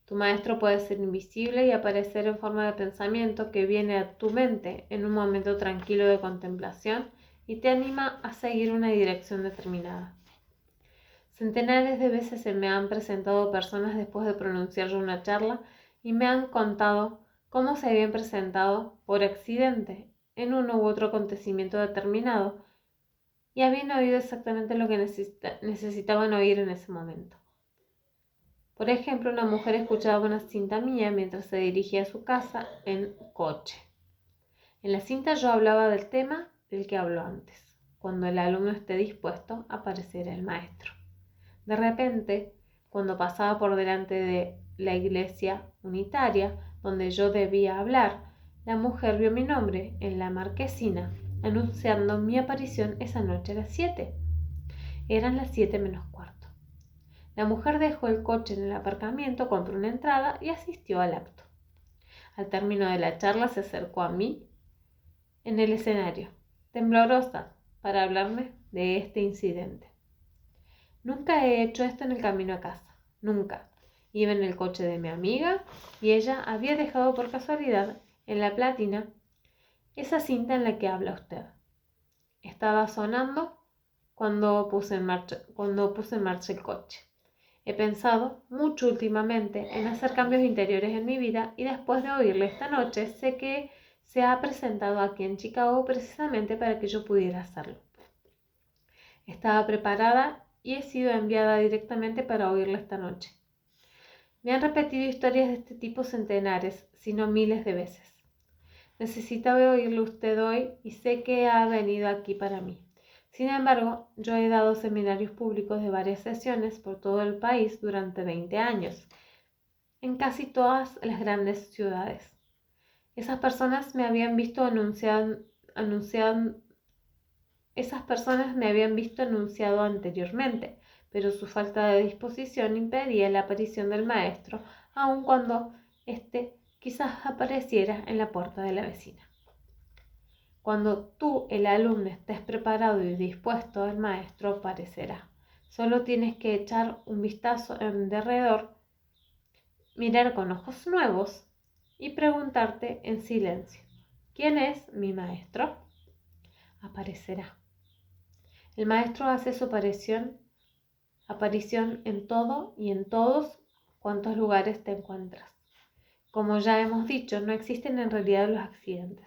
Tu maestro puede ser invisible y aparecer en forma de pensamiento que viene a tu mente en un momento tranquilo de contemplación y te anima a seguir una dirección determinada. Centenares de veces se me han presentado personas después de pronunciar yo una charla y me han contado cómo se habían presentado por accidente en uno u otro acontecimiento determinado y habían oído exactamente lo que necesitaban oír en ese momento. Por ejemplo, una mujer escuchaba una cinta mía mientras se dirigía a su casa en coche. En la cinta yo hablaba del tema del que habló antes. Cuando el alumno esté dispuesto, aparecerá el maestro. De repente, cuando pasaba por delante de la iglesia unitaria, donde yo debía hablar, la mujer vio mi nombre en la marquesina, anunciando mi aparición esa noche a las 7. Eran las 7 menos cuarto. La mujer dejó el coche en el aparcamiento, compró una entrada y asistió al acto. Al término de la charla se acercó a mí en el escenario, temblorosa, para hablarme de este incidente. Nunca he hecho esto en el camino a casa, nunca. Iba en el coche de mi amiga y ella había dejado por casualidad en la platina esa cinta en la que habla usted. Estaba sonando cuando puse en marcha el coche. He pensado mucho últimamente en hacer cambios interiores en mi vida y después de oírle esta noche sé que se ha presentado aquí en Chicago precisamente para que yo pudiera hacerlo. Estaba preparada y he sido enviada directamente para oírla esta noche. Me han repetido historias de este tipo centenares, si no miles de veces. Necesitaba oírle usted hoy y sé que ha venido aquí para mí. Sin embargo, yo he dado seminarios públicos de varias sesiones por todo el país durante 20 años, en casi todas las grandes ciudades. Esas personas me habían visto anunciado anteriormente, pero su falta de disposición impedía la aparición del maestro, aun cuando éste quizás apareciera en la puerta de la vecina. Cuando tú, el alumno, estés preparado y dispuesto, el maestro aparecerá. Solo tienes que echar un vistazo en derredor, mirar con ojos nuevos y preguntarte en silencio: ¿quién es mi maestro? Aparecerá. El maestro hace su aparición en todo y en todos cuantos lugares te encuentras. Como ya hemos dicho, no existen en realidad los accidentes.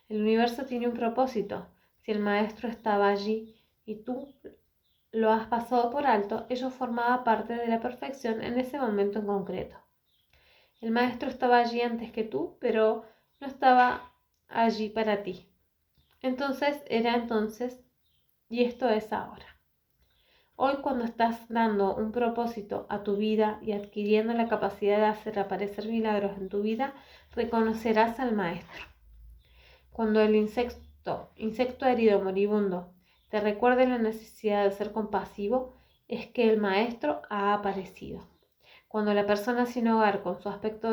El universo tiene un propósito. Si el maestro estaba allí y tú lo has pasado por alto, ello formaba parte de la perfección en ese momento en concreto. El maestro estaba allí antes que tú, pero no estaba allí para ti. Entonces era entonces y esto es ahora. Hoy, cuando estás dando un propósito a tu vida y adquiriendo la capacidad de hacer aparecer milagros en tu vida, reconocerás al maestro. Cuando el insecto herido moribundo te recuerde la necesidad de ser compasivo, es que el maestro ha aparecido. Cuando la persona sin hogar con su aspecto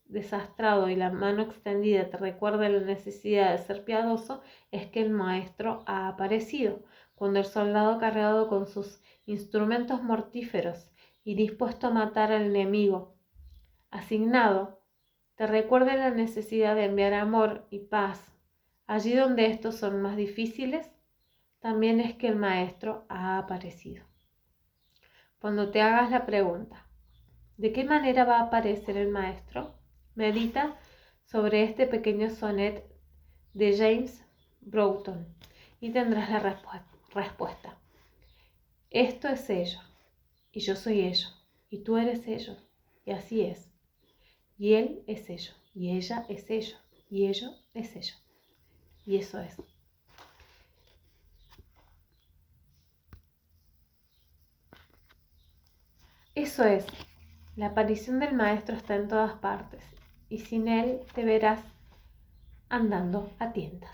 desastrado y la mano extendida te recuerda la necesidad de ser piadoso, es que el maestro ha aparecido. Cuando el soldado cargado con sus instrumentos mortíferos y dispuesto a matar al enemigo asignado, te recuerda la necesidad de enviar amor y paz allí donde estos son más difíciles, también es que el maestro ha aparecido. Cuando te hagas la pregunta: ¿de qué manera va a aparecer el maestro?, medita sobre este pequeño sonet de James Broughton y tendrás la respuesta. Esto es ello, y yo soy ello, y tú eres ello, y así es. Y él es ello, y ella es ello, y ello es ello. Y eso es. Eso es. La aparición del maestro está en todas partes, y sin él te verás andando a tientas.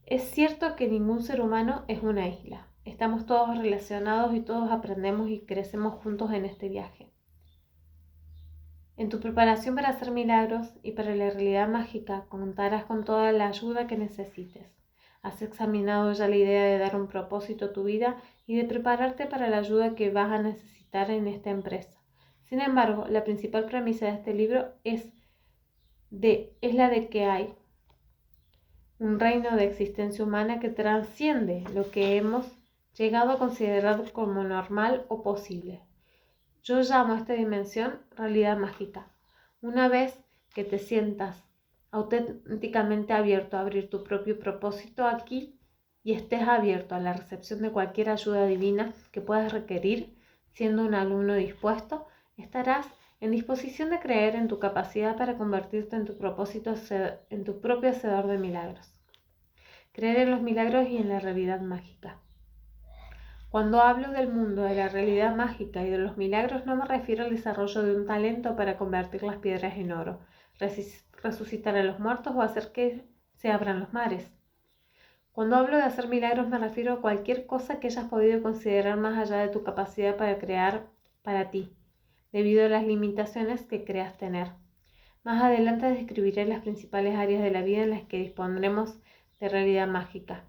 Es cierto que ningún ser humano es una isla. Estamos todos relacionados y todos aprendemos y crecemos juntos en este viaje. En tu preparación para hacer milagros y para la realidad mágica, contarás con toda la ayuda que necesites. Has examinado ya la idea de dar un propósito a tu vida y de prepararte para la ayuda que vas a necesitar en esta empresa. Sin embargo, la principal premisa de este libro es la de que hay un reino de existencia humana que trasciende lo que hemos llegado a considerar como normal o posible. Yo llamo a esta dimensión realidad mágica. Una vez que te sientas auténticamente abierto a abrir tu propio propósito aquí y estés abierto a la recepción de cualquier ayuda divina que puedas requerir, siendo un alumno dispuesto, estarás en disposición de creer en tu capacidad para convertirte en tu propio hacedor de milagros. Creer en los milagros y en la realidad mágica. Cuando hablo del mundo de la realidad mágica y de los milagros, no me refiero al desarrollo de un talento para convertir las piedras en oro, resucitar a los muertos o hacer que se abran los mares. Cuando hablo de hacer milagros me refiero a cualquier cosa que hayas podido considerar más allá de tu capacidad para crear para ti, debido a las limitaciones que creas tener. Más adelante describiré las principales áreas de la vida en las que dispondremos de realidad mágica.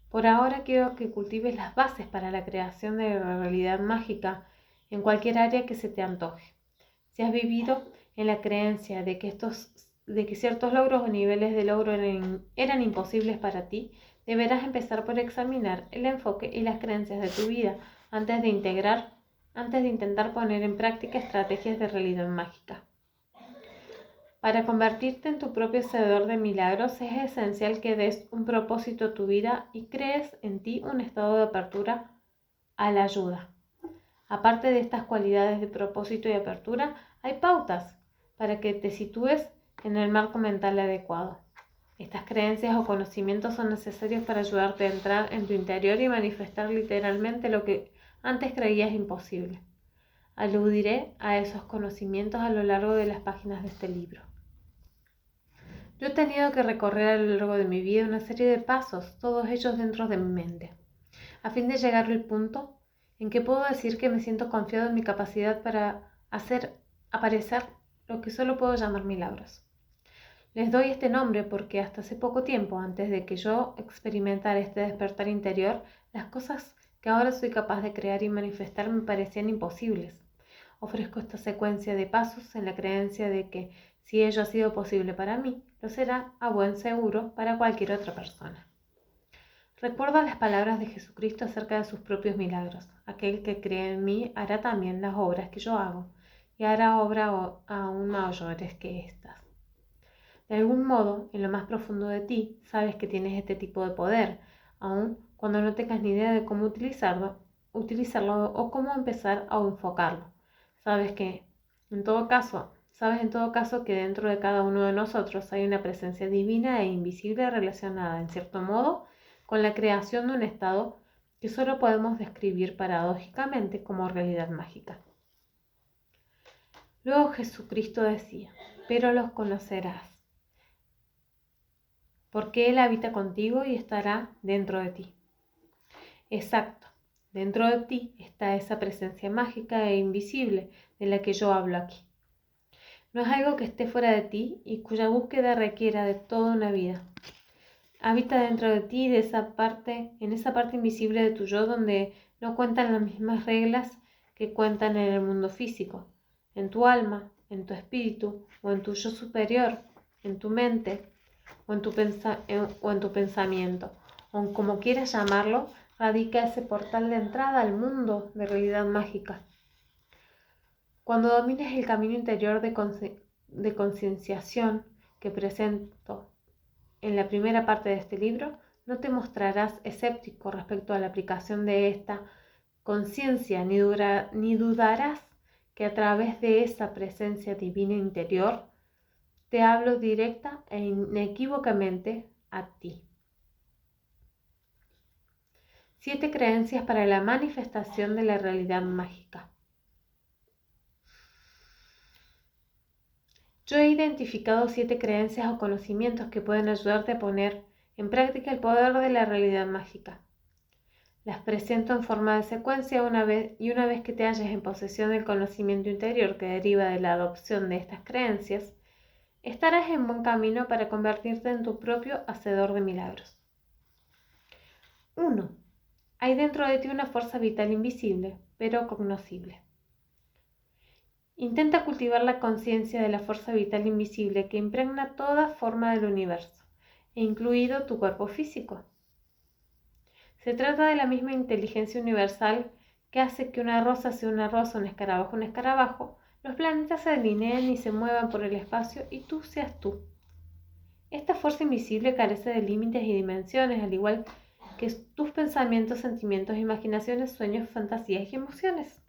Por ahora quiero que cultives las bases para la creación de la realidad mágica en cualquier área que se te antoje. Si has vivido en la creencia de que ciertos logros o niveles de logro eran imposibles para ti, deberás empezar por examinar el enfoque y las creencias de tu vida antes de intentar poner en práctica estrategias de realidad mágica. Para convertirte en tu propio hacedor de milagros es esencial que des un propósito a tu vida y crees en ti un estado de apertura a la ayuda. Aparte de estas cualidades de propósito y apertura, hay pautas para que te sitúes en el marco mental adecuado. Estas creencias o conocimientos son necesarios para ayudarte a entrar en tu interior y manifestar literalmente lo que antes creías imposible. Aludiré a esos conocimientos a lo largo de las páginas de este libro. Yo he tenido que recorrer a lo largo de mi vida una serie de pasos, todos ellos dentro de mi mente, a fin de llegar al punto en que puedo decir que me siento confiado en mi capacidad para hacer aparecer lo que solo puedo llamar milagros. Les doy este nombre porque hasta hace poco tiempo, antes de que yo experimentara este despertar interior, las cosas que ahora soy capaz de crear y manifestar me parecían imposibles. Ofrezco esta secuencia de pasos en la creencia de que si ello ha sido posible para mí, lo será a buen seguro para cualquier otra persona. Recuerdo las palabras de Jesucristo acerca de sus propios milagros. Aquel que cree en mí hará también las obras que yo hago, y hará obras aún mayores que estas. De algún modo, en lo más profundo de ti, sabes que tienes este tipo de poder, aun cuando no tengas ni idea de cómo utilizarlo o cómo empezar a enfocarlo. Sabes en todo caso que dentro de cada uno de nosotros hay una presencia divina e invisible relacionada, en cierto modo, con la creación de un estado que solo podemos describir paradójicamente como realidad mágica. Luego Jesucristo decía, pero los conocerás, porque Él habita contigo y estará dentro de ti. Exacto, dentro de ti está esa presencia mágica e invisible de la que yo hablo aquí. No es algo que esté fuera de ti y cuya búsqueda requiera de toda una vida. Habita dentro de ti, en esa parte invisible de tu yo donde no cuentan las mismas reglas que cuentan en el mundo físico, en tu alma, en tu espíritu o en tu yo superior, en tu mente o en tu pensamiento, o como quieras llamarlo, radica ese portal de entrada al mundo de realidad mágica. Cuando domines el camino interior de concienciación que presento en la primera parte de este libro, no te mostrarás escéptico respecto a la aplicación de esta conciencia, ni dudarás que a través de esa presencia divina interior te hablo directa e inequívocamente a ti. 7 creencias para la manifestación de la realidad mágica. Yo he identificado 7 creencias o conocimientos que pueden ayudarte a poner en práctica el poder de la realidad mágica. Las presento en forma de secuencia una vez que te halles en posesión del conocimiento interior que deriva de la adopción de estas creencias, estarás en buen camino para convertirte en tu propio hacedor de milagros. 1. Hay dentro de ti una fuerza vital invisible, pero cognoscible. Intenta cultivar la conciencia de la fuerza vital invisible que impregna toda forma del universo, incluido tu cuerpo físico. Se trata de la misma inteligencia universal que hace que una rosa sea una rosa, un escarabajo, los planetas se alineen y se muevan por el espacio y tú seas tú. Esta fuerza invisible carece de límites y dimensiones, al igual que tus pensamientos, sentimientos, imaginaciones, sueños, fantasías y emociones.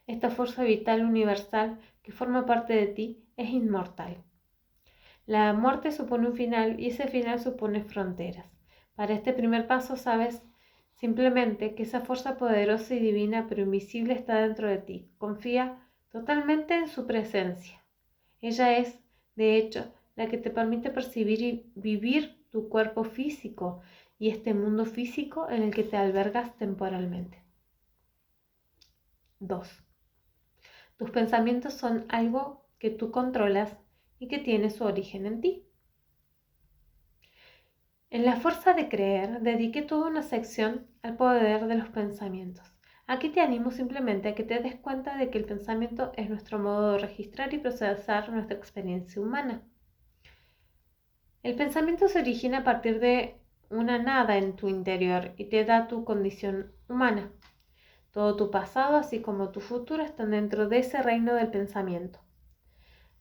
Esta fuerza vital universal que forma parte de ti es inmortal. La muerte supone un final y ese final supone fronteras. Para este primer paso sabes simplemente que esa fuerza poderosa y divina pero invisible está dentro de ti. Confía totalmente en su presencia. Ella es, de hecho, la que te permite percibir y vivir tu cuerpo físico y este mundo físico en el que te albergas temporalmente. 2. Tus pensamientos son algo que tú controlas y que tiene su origen en ti. En la fuerza de creer, dediqué toda una sección al poder de los pensamientos. Aquí te animo simplemente a que te des cuenta de que el pensamiento es nuestro modo de registrar y procesar nuestra experiencia humana. El pensamiento se origina a partir de una nada en tu interior y te da tu condición humana. Todo tu pasado, así como tu futuro, están dentro de ese reino del pensamiento.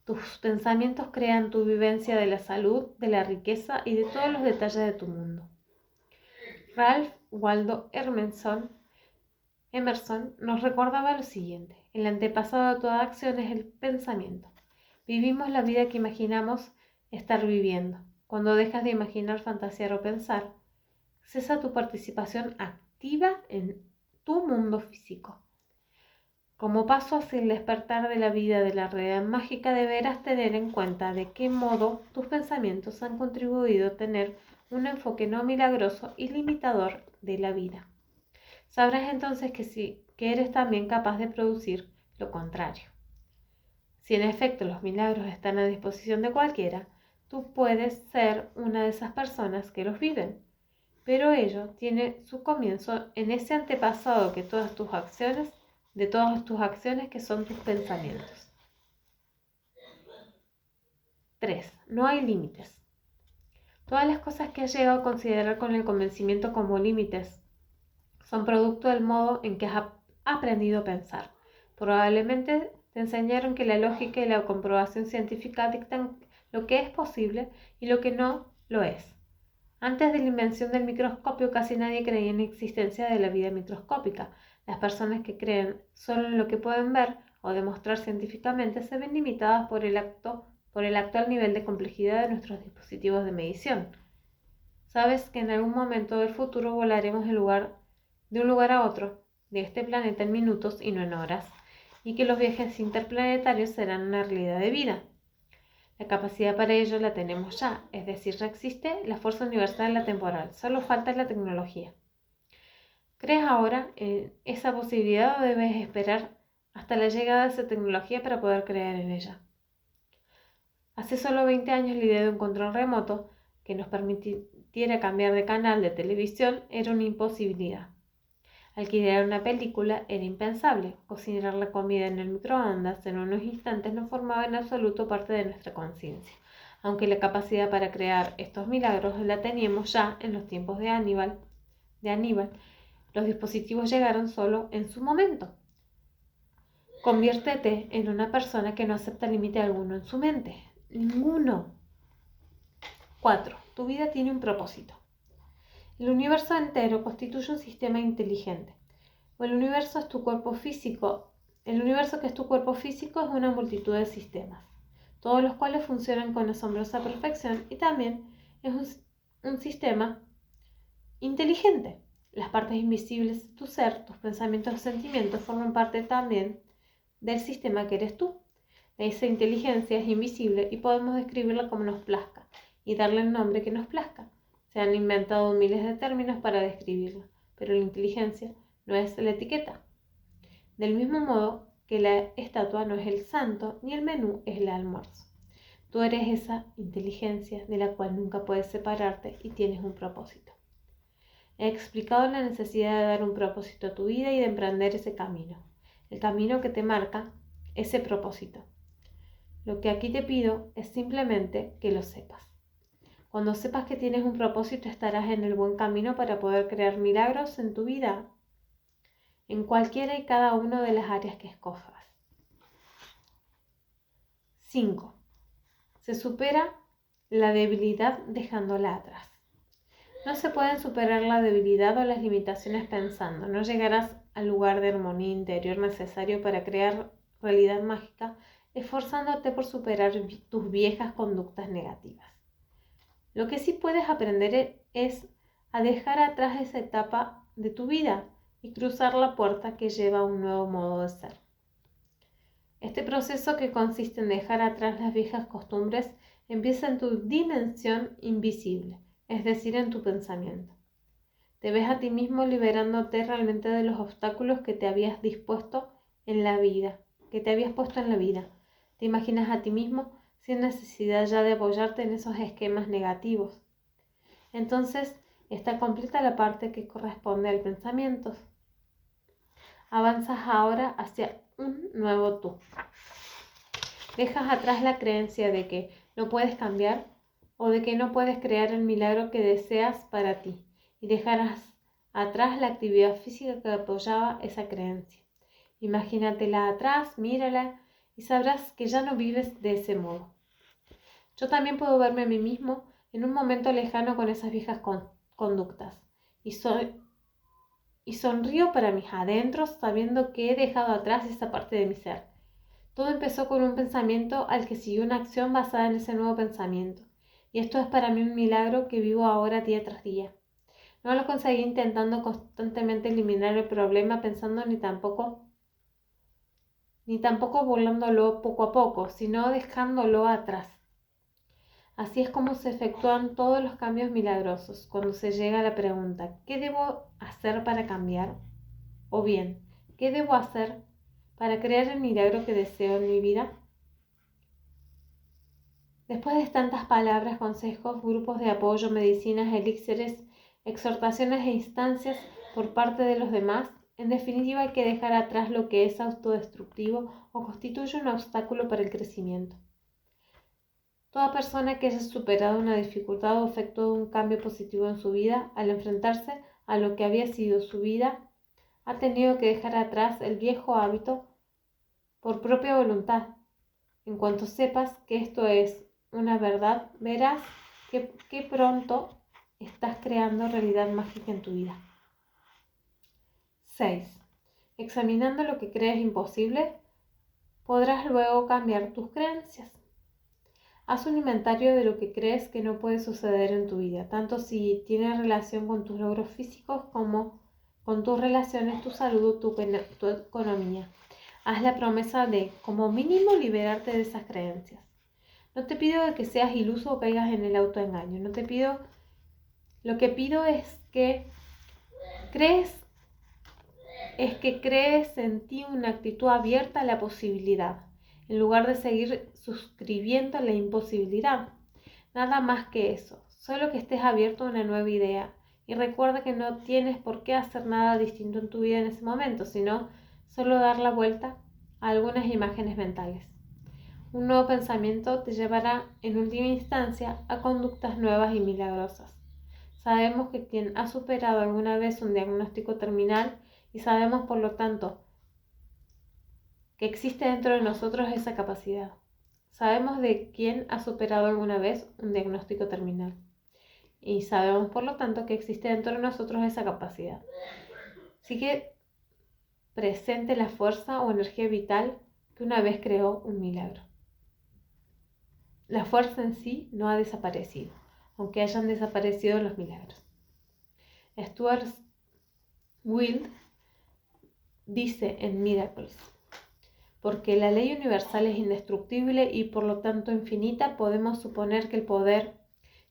Tus pensamientos crean tu vivencia de la salud, de la riqueza y de todos los detalles de tu mundo. Ralph Waldo Emerson nos recordaba lo siguiente: el antepasado de toda acción es el pensamiento. Vivimos la vida que imaginamos estar viviendo. Cuando dejas de imaginar, fantasear o pensar, cesa tu participación activa en tu mundo físico. Como paso hacia el despertar de la vida de la realidad mágica, deberás tener en cuenta de qué modo tus pensamientos han contribuido a tener un enfoque no milagroso y limitador de la vida. Sabrás entonces que eres también capaz de producir lo contrario. Si en efecto los milagros están a disposición de cualquiera, tú puedes ser una de esas personas que los viven. Pero ello tiene su comienzo en ese antepasado de todas tus acciones que son tus pensamientos. 3. No hay límites. Todas las cosas que has llegado a considerar con el convencimiento como límites son producto del modo en que has aprendido a pensar. Probablemente te enseñaron que la lógica y la comprobación científica dictan lo que es posible y lo que no lo es. Antes de la invención del microscopio, casi nadie creía en la existencia de la vida microscópica. Las personas que creen solo en lo que pueden ver o demostrar científicamente se ven limitadas por el actual nivel de complejidad de nuestros dispositivos de medición. Sabes que en algún momento del futuro volaremos de un lugar a otro de este planeta en minutos y no en horas, y que los viajes interplanetarios serán una realidad de vida. La capacidad para ello la tenemos ya, es decir, ya existe la fuerza universal la temporal, solo falta la tecnología. ¿Crees ahora en esa posibilidad o debes esperar hasta la llegada de esa tecnología para poder creer en ella? Hace solo 20 años la idea de un control remoto que nos permitiera cambiar de canal de televisión era una imposibilidad. Alquilar una película era impensable. Cocinar la comida en el microondas en unos instantes no formaba en absoluto parte de nuestra conciencia, aunque la capacidad para crear estos milagros la teníamos ya en los tiempos de Aníbal. Los dispositivos llegaron solo en su momento. Conviértete en una persona que no acepta límite alguno en su mente. Ninguno. 4. Tu vida tiene un propósito. El universo entero constituye un sistema inteligente. El universo que es tu cuerpo físico es una multitud de sistemas, todos los cuales funcionan con asombrosa perfección y también es un sistema inteligente. Las partes invisibles de tu ser, tus pensamientos y sentimientos forman parte también del sistema que eres tú. Esa inteligencia es invisible y podemos describirla como nos plazca y darle el nombre que nos plazca. Se han inventado miles de términos para describirla, pero la inteligencia no es la etiqueta. Del mismo modo que la estatua no es el santo ni el menú es el almuerzo. Tú eres esa inteligencia de la cual nunca puedes separarte y tienes un propósito. He explicado la necesidad de dar un propósito a tu vida y de emprender ese camino, el camino que te marca ese propósito. Lo que aquí te pido es simplemente que lo sepas. Cuando sepas que tienes un propósito, estarás en el buen camino para poder crear milagros en tu vida, en cualquiera y cada una de las áreas que escojas. 5. Se supera la debilidad dejándola atrás. No se pueden superar la debilidad o las limitaciones pensando. No llegarás al lugar de armonía interior necesario para crear realidad mágica, esforzándote por superar tus viejas conductas negativas. Lo que sí puedes aprender es a dejar atrás esa etapa de tu vida y cruzar la puerta que lleva a un nuevo modo de ser. Este proceso, que consiste en dejar atrás las viejas costumbres, empieza en tu dimensión invisible, es decir, en tu pensamiento. Te ves a ti mismo liberándote realmente de los obstáculos que te habías puesto en la vida. Te imaginas a ti mismo sin necesidad ya de apoyarte en esos esquemas negativos. Entonces está completa la parte que corresponde al pensamiento. Avanzas ahora hacia un nuevo tú. Dejas atrás la creencia de que no puedes cambiar o de que no puedes crear el milagro que deseas para ti, y dejarás atrás la actividad física que apoyaba esa creencia. Imagínatela atrás, mírala y sabrás que ya no vives de ese modo. Yo también puedo verme a mí mismo en un momento lejano con esas viejas conductas y sonrío para mis adentros sabiendo que he dejado atrás esa parte de mi ser. Todo empezó con un pensamiento al que siguió una acción basada en ese nuevo pensamiento, y esto es para mí un milagro que vivo ahora día tras día. No lo conseguí intentando constantemente eliminar el problema pensando ni tampoco burlándolo poco a poco, sino dejándolo atrás. Así es como se efectúan todos los cambios milagrosos, cuando se llega a la pregunta, ¿qué debo hacer para cambiar? O bien, ¿qué debo hacer para crear el milagro que deseo en mi vida? Después de tantas palabras, consejos, grupos de apoyo, medicinas, elixires, exhortaciones e instancias por parte de los demás, en definitiva hay que dejar atrás lo que es autodestructivo o constituye un obstáculo para el crecimiento. Toda persona que haya superado una dificultad o efectuado un cambio positivo en su vida, al enfrentarse a lo que había sido su vida, ha tenido que dejar atrás el viejo hábito por propia voluntad. En cuanto sepas que esto es una verdad, verás que pronto estás creando realidad mágica en tu vida. 6. Examinando lo que crees imposible, podrás luego cambiar tus creencias. Haz un inventario de lo que crees que no puede suceder en tu vida, tanto si tiene relación con tus logros físicos como con tus relaciones, tu salud o tu economía. Haz la promesa de, como mínimo, liberarte de esas creencias. No te pido que seas iluso o caigas en el autoengaño. Lo que pido es que crees en ti una actitud abierta a la posibilidad, en lugar de seguir suscribiendo la imposibilidad. Nada más que eso, solo que estés abierto a una nueva idea. Y recuerda que no tienes por qué hacer nada distinto en tu vida en ese momento, sino solo dar la vuelta a algunas imágenes mentales. Un nuevo pensamiento te llevará, en última instancia, a conductas nuevas y milagrosas. Sabemos que quien ha superado alguna vez un diagnóstico terminal y sabemos, por lo tanto, que existe dentro de nosotros esa capacidad. Sabemos de quién ha superado alguna vez un diagnóstico terminal. Y sabemos, por lo tanto, que existe dentro de nosotros esa capacidad. Sigue presente la fuerza o energía vital que una vez creó un milagro. La fuerza en sí no ha desaparecido, aunque hayan desaparecido los milagros. Stuart Wilde dice en Miracles: porque la ley universal es indestructible y por lo tanto infinita, podemos suponer que el poder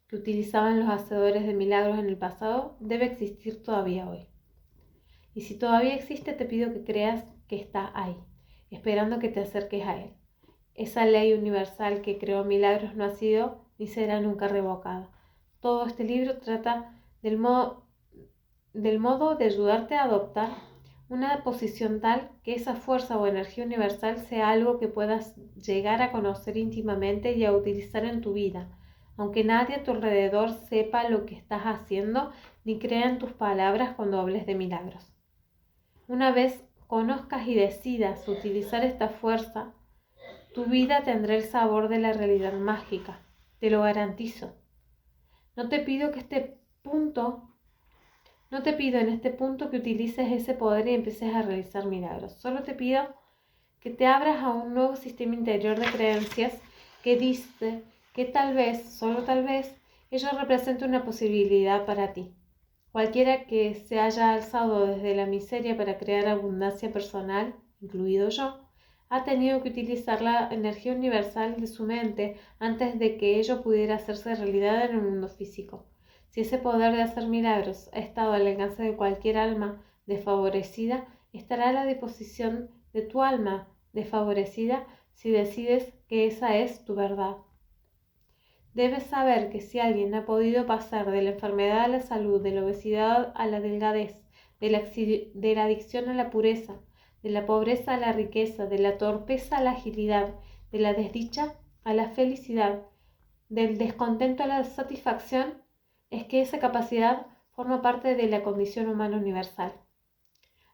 que utilizaban los hacedores de milagros en el pasado debe existir todavía hoy. Y si todavía existe, te pido que creas que está ahí, esperando que te acerques a él. Esa ley universal que creó milagros no ha sido ni será nunca revocada. Todo este libro trata del modo de ayudarte a adoptar una posición tal que esa fuerza o energía universal sea algo que puedas llegar a conocer íntimamente y a utilizar en tu vida, aunque nadie a tu alrededor sepa lo que estás haciendo ni crea en tus palabras cuando hables de milagros. Una vez conozcas y decidas utilizar esta fuerza, tu vida tendrá el sabor de la realidad mágica, te lo garantizo. No te pido en este punto que utilices ese poder y empieces a realizar milagros. Solo te pido que te abras a un nuevo sistema interior de creencias que dice que tal vez, solo tal vez, ello represente una posibilidad para ti. Cualquiera que se haya alzado desde la miseria para crear abundancia personal, incluido yo, ha tenido que utilizar la energía universal de su mente antes de que ello pudiera hacerse realidad en el mundo físico. Si ese poder de hacer milagros ha estado al alcance de cualquier alma desfavorecida, estará a la disposición de tu alma desfavorecida si decides que esa es tu verdad. Debes saber que si alguien ha podido pasar de la enfermedad a la salud, de la obesidad a la delgadez, de la adicción a la pureza, de la pobreza a la riqueza, de la torpeza a la agilidad, de la desdicha a la felicidad, del descontento a la satisfacción, es que esa capacidad forma parte de la condición humana universal.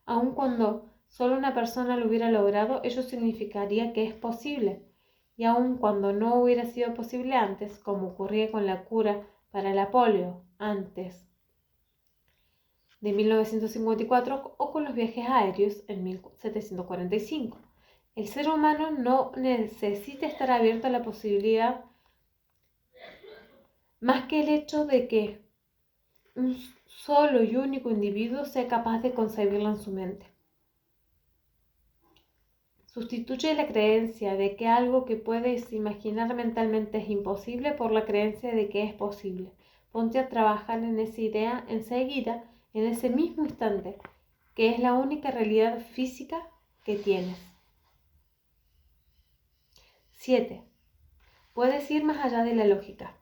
Aun cuando solo una persona lo hubiera logrado, ello significaría que es posible. Y aun cuando no hubiera sido posible antes, como ocurría con la cura para la polio antes de 1954 o con los viajes aéreos en 1745. El ser humano no necesita estar abierto a la posibilidad más que el hecho de que un solo y único individuo sea capaz de concebirla en su mente. Sustituye la creencia de que algo que puedes imaginar mentalmente es imposible por la creencia de que es posible. Ponte a trabajar en esa idea enseguida, en ese mismo instante, que es la única realidad física que tienes. 7. puedes ir más allá de la lógica.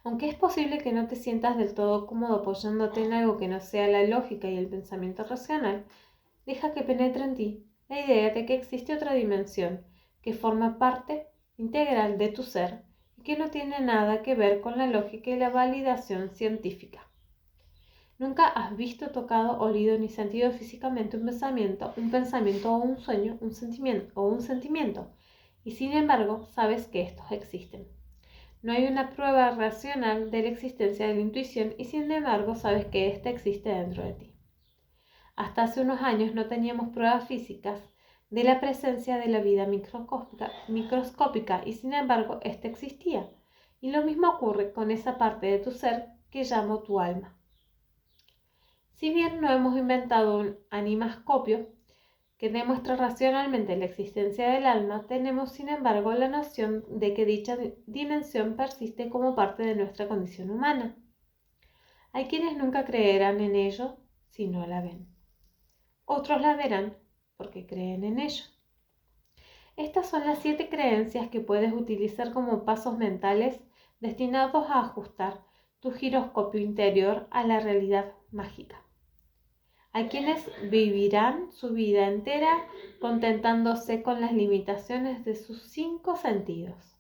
Aunque es posible que no te sientas del todo cómodo apoyándote en algo que no sea la lógica y el pensamiento racional, deja que penetre en ti la idea de que existe otra dimensión que forma parte integral de tu ser y que no tiene nada que ver con la lógica y la validación científica. Nunca has visto, tocado, olido ni sentido físicamente un pensamiento o un sueño, un sentimiento, y sin embargo sabes que estos existen. No hay una prueba racional de la existencia de la intuición y sin embargo sabes que ésta existe dentro de ti. Hasta hace unos años no teníamos pruebas físicas de la presencia de la vida microscópica y sin embargo ésta existía. Y lo mismo ocurre con esa parte de tu ser que llamo tu alma. Si bien no hemos inventado un animascopio que demuestra racionalmente la existencia del alma, tenemos sin embargo la noción de que dicha dimensión persiste como parte de nuestra condición humana. Hay quienes nunca creerán en ello si no la ven. Otros la verán porque creen en ello. Estas son las 7 creencias que puedes utilizar como pasos mentales destinados a ajustar tu giroscopio interior a la realidad mágica. Hay quienes vivirán su vida entera contentándose con las limitaciones de sus 5 sentidos.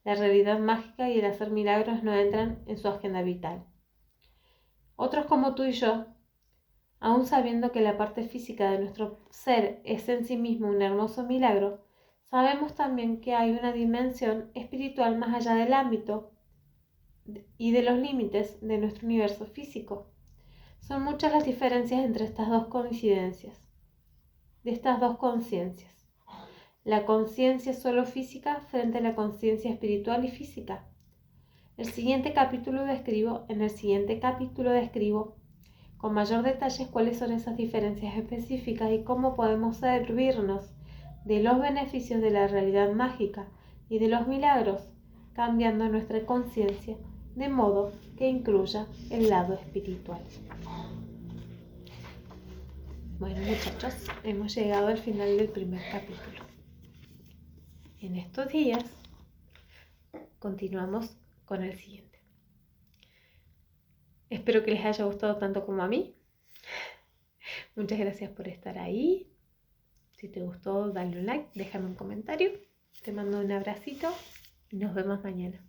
La realidad mágica y el hacer milagros no entran en su agenda vital. Otros como tú y yo, aun sabiendo que la parte física de nuestro ser es en sí mismo un hermoso milagro, sabemos también que hay una dimensión espiritual más allá del ámbito y de los límites de nuestro universo físico. Son muchas las diferencias entre estas dos conciencias. La conciencia solo física frente a la conciencia espiritual y física. En el siguiente capítulo describo con mayor detalle cuáles son esas diferencias específicas y cómo podemos servirnos de los beneficios de la realidad mágica y de los milagros, cambiando nuestra conciencia de modo que incluya el lado espiritual. Bueno, muchachos, hemos llegado al final del primer capítulo. En estos días continuamos con el siguiente. Espero que les haya gustado tanto como a mí. Muchas gracias por estar ahí. Si te gustó, dale un like, déjame un comentario. Te mando un abracito y nos vemos mañana.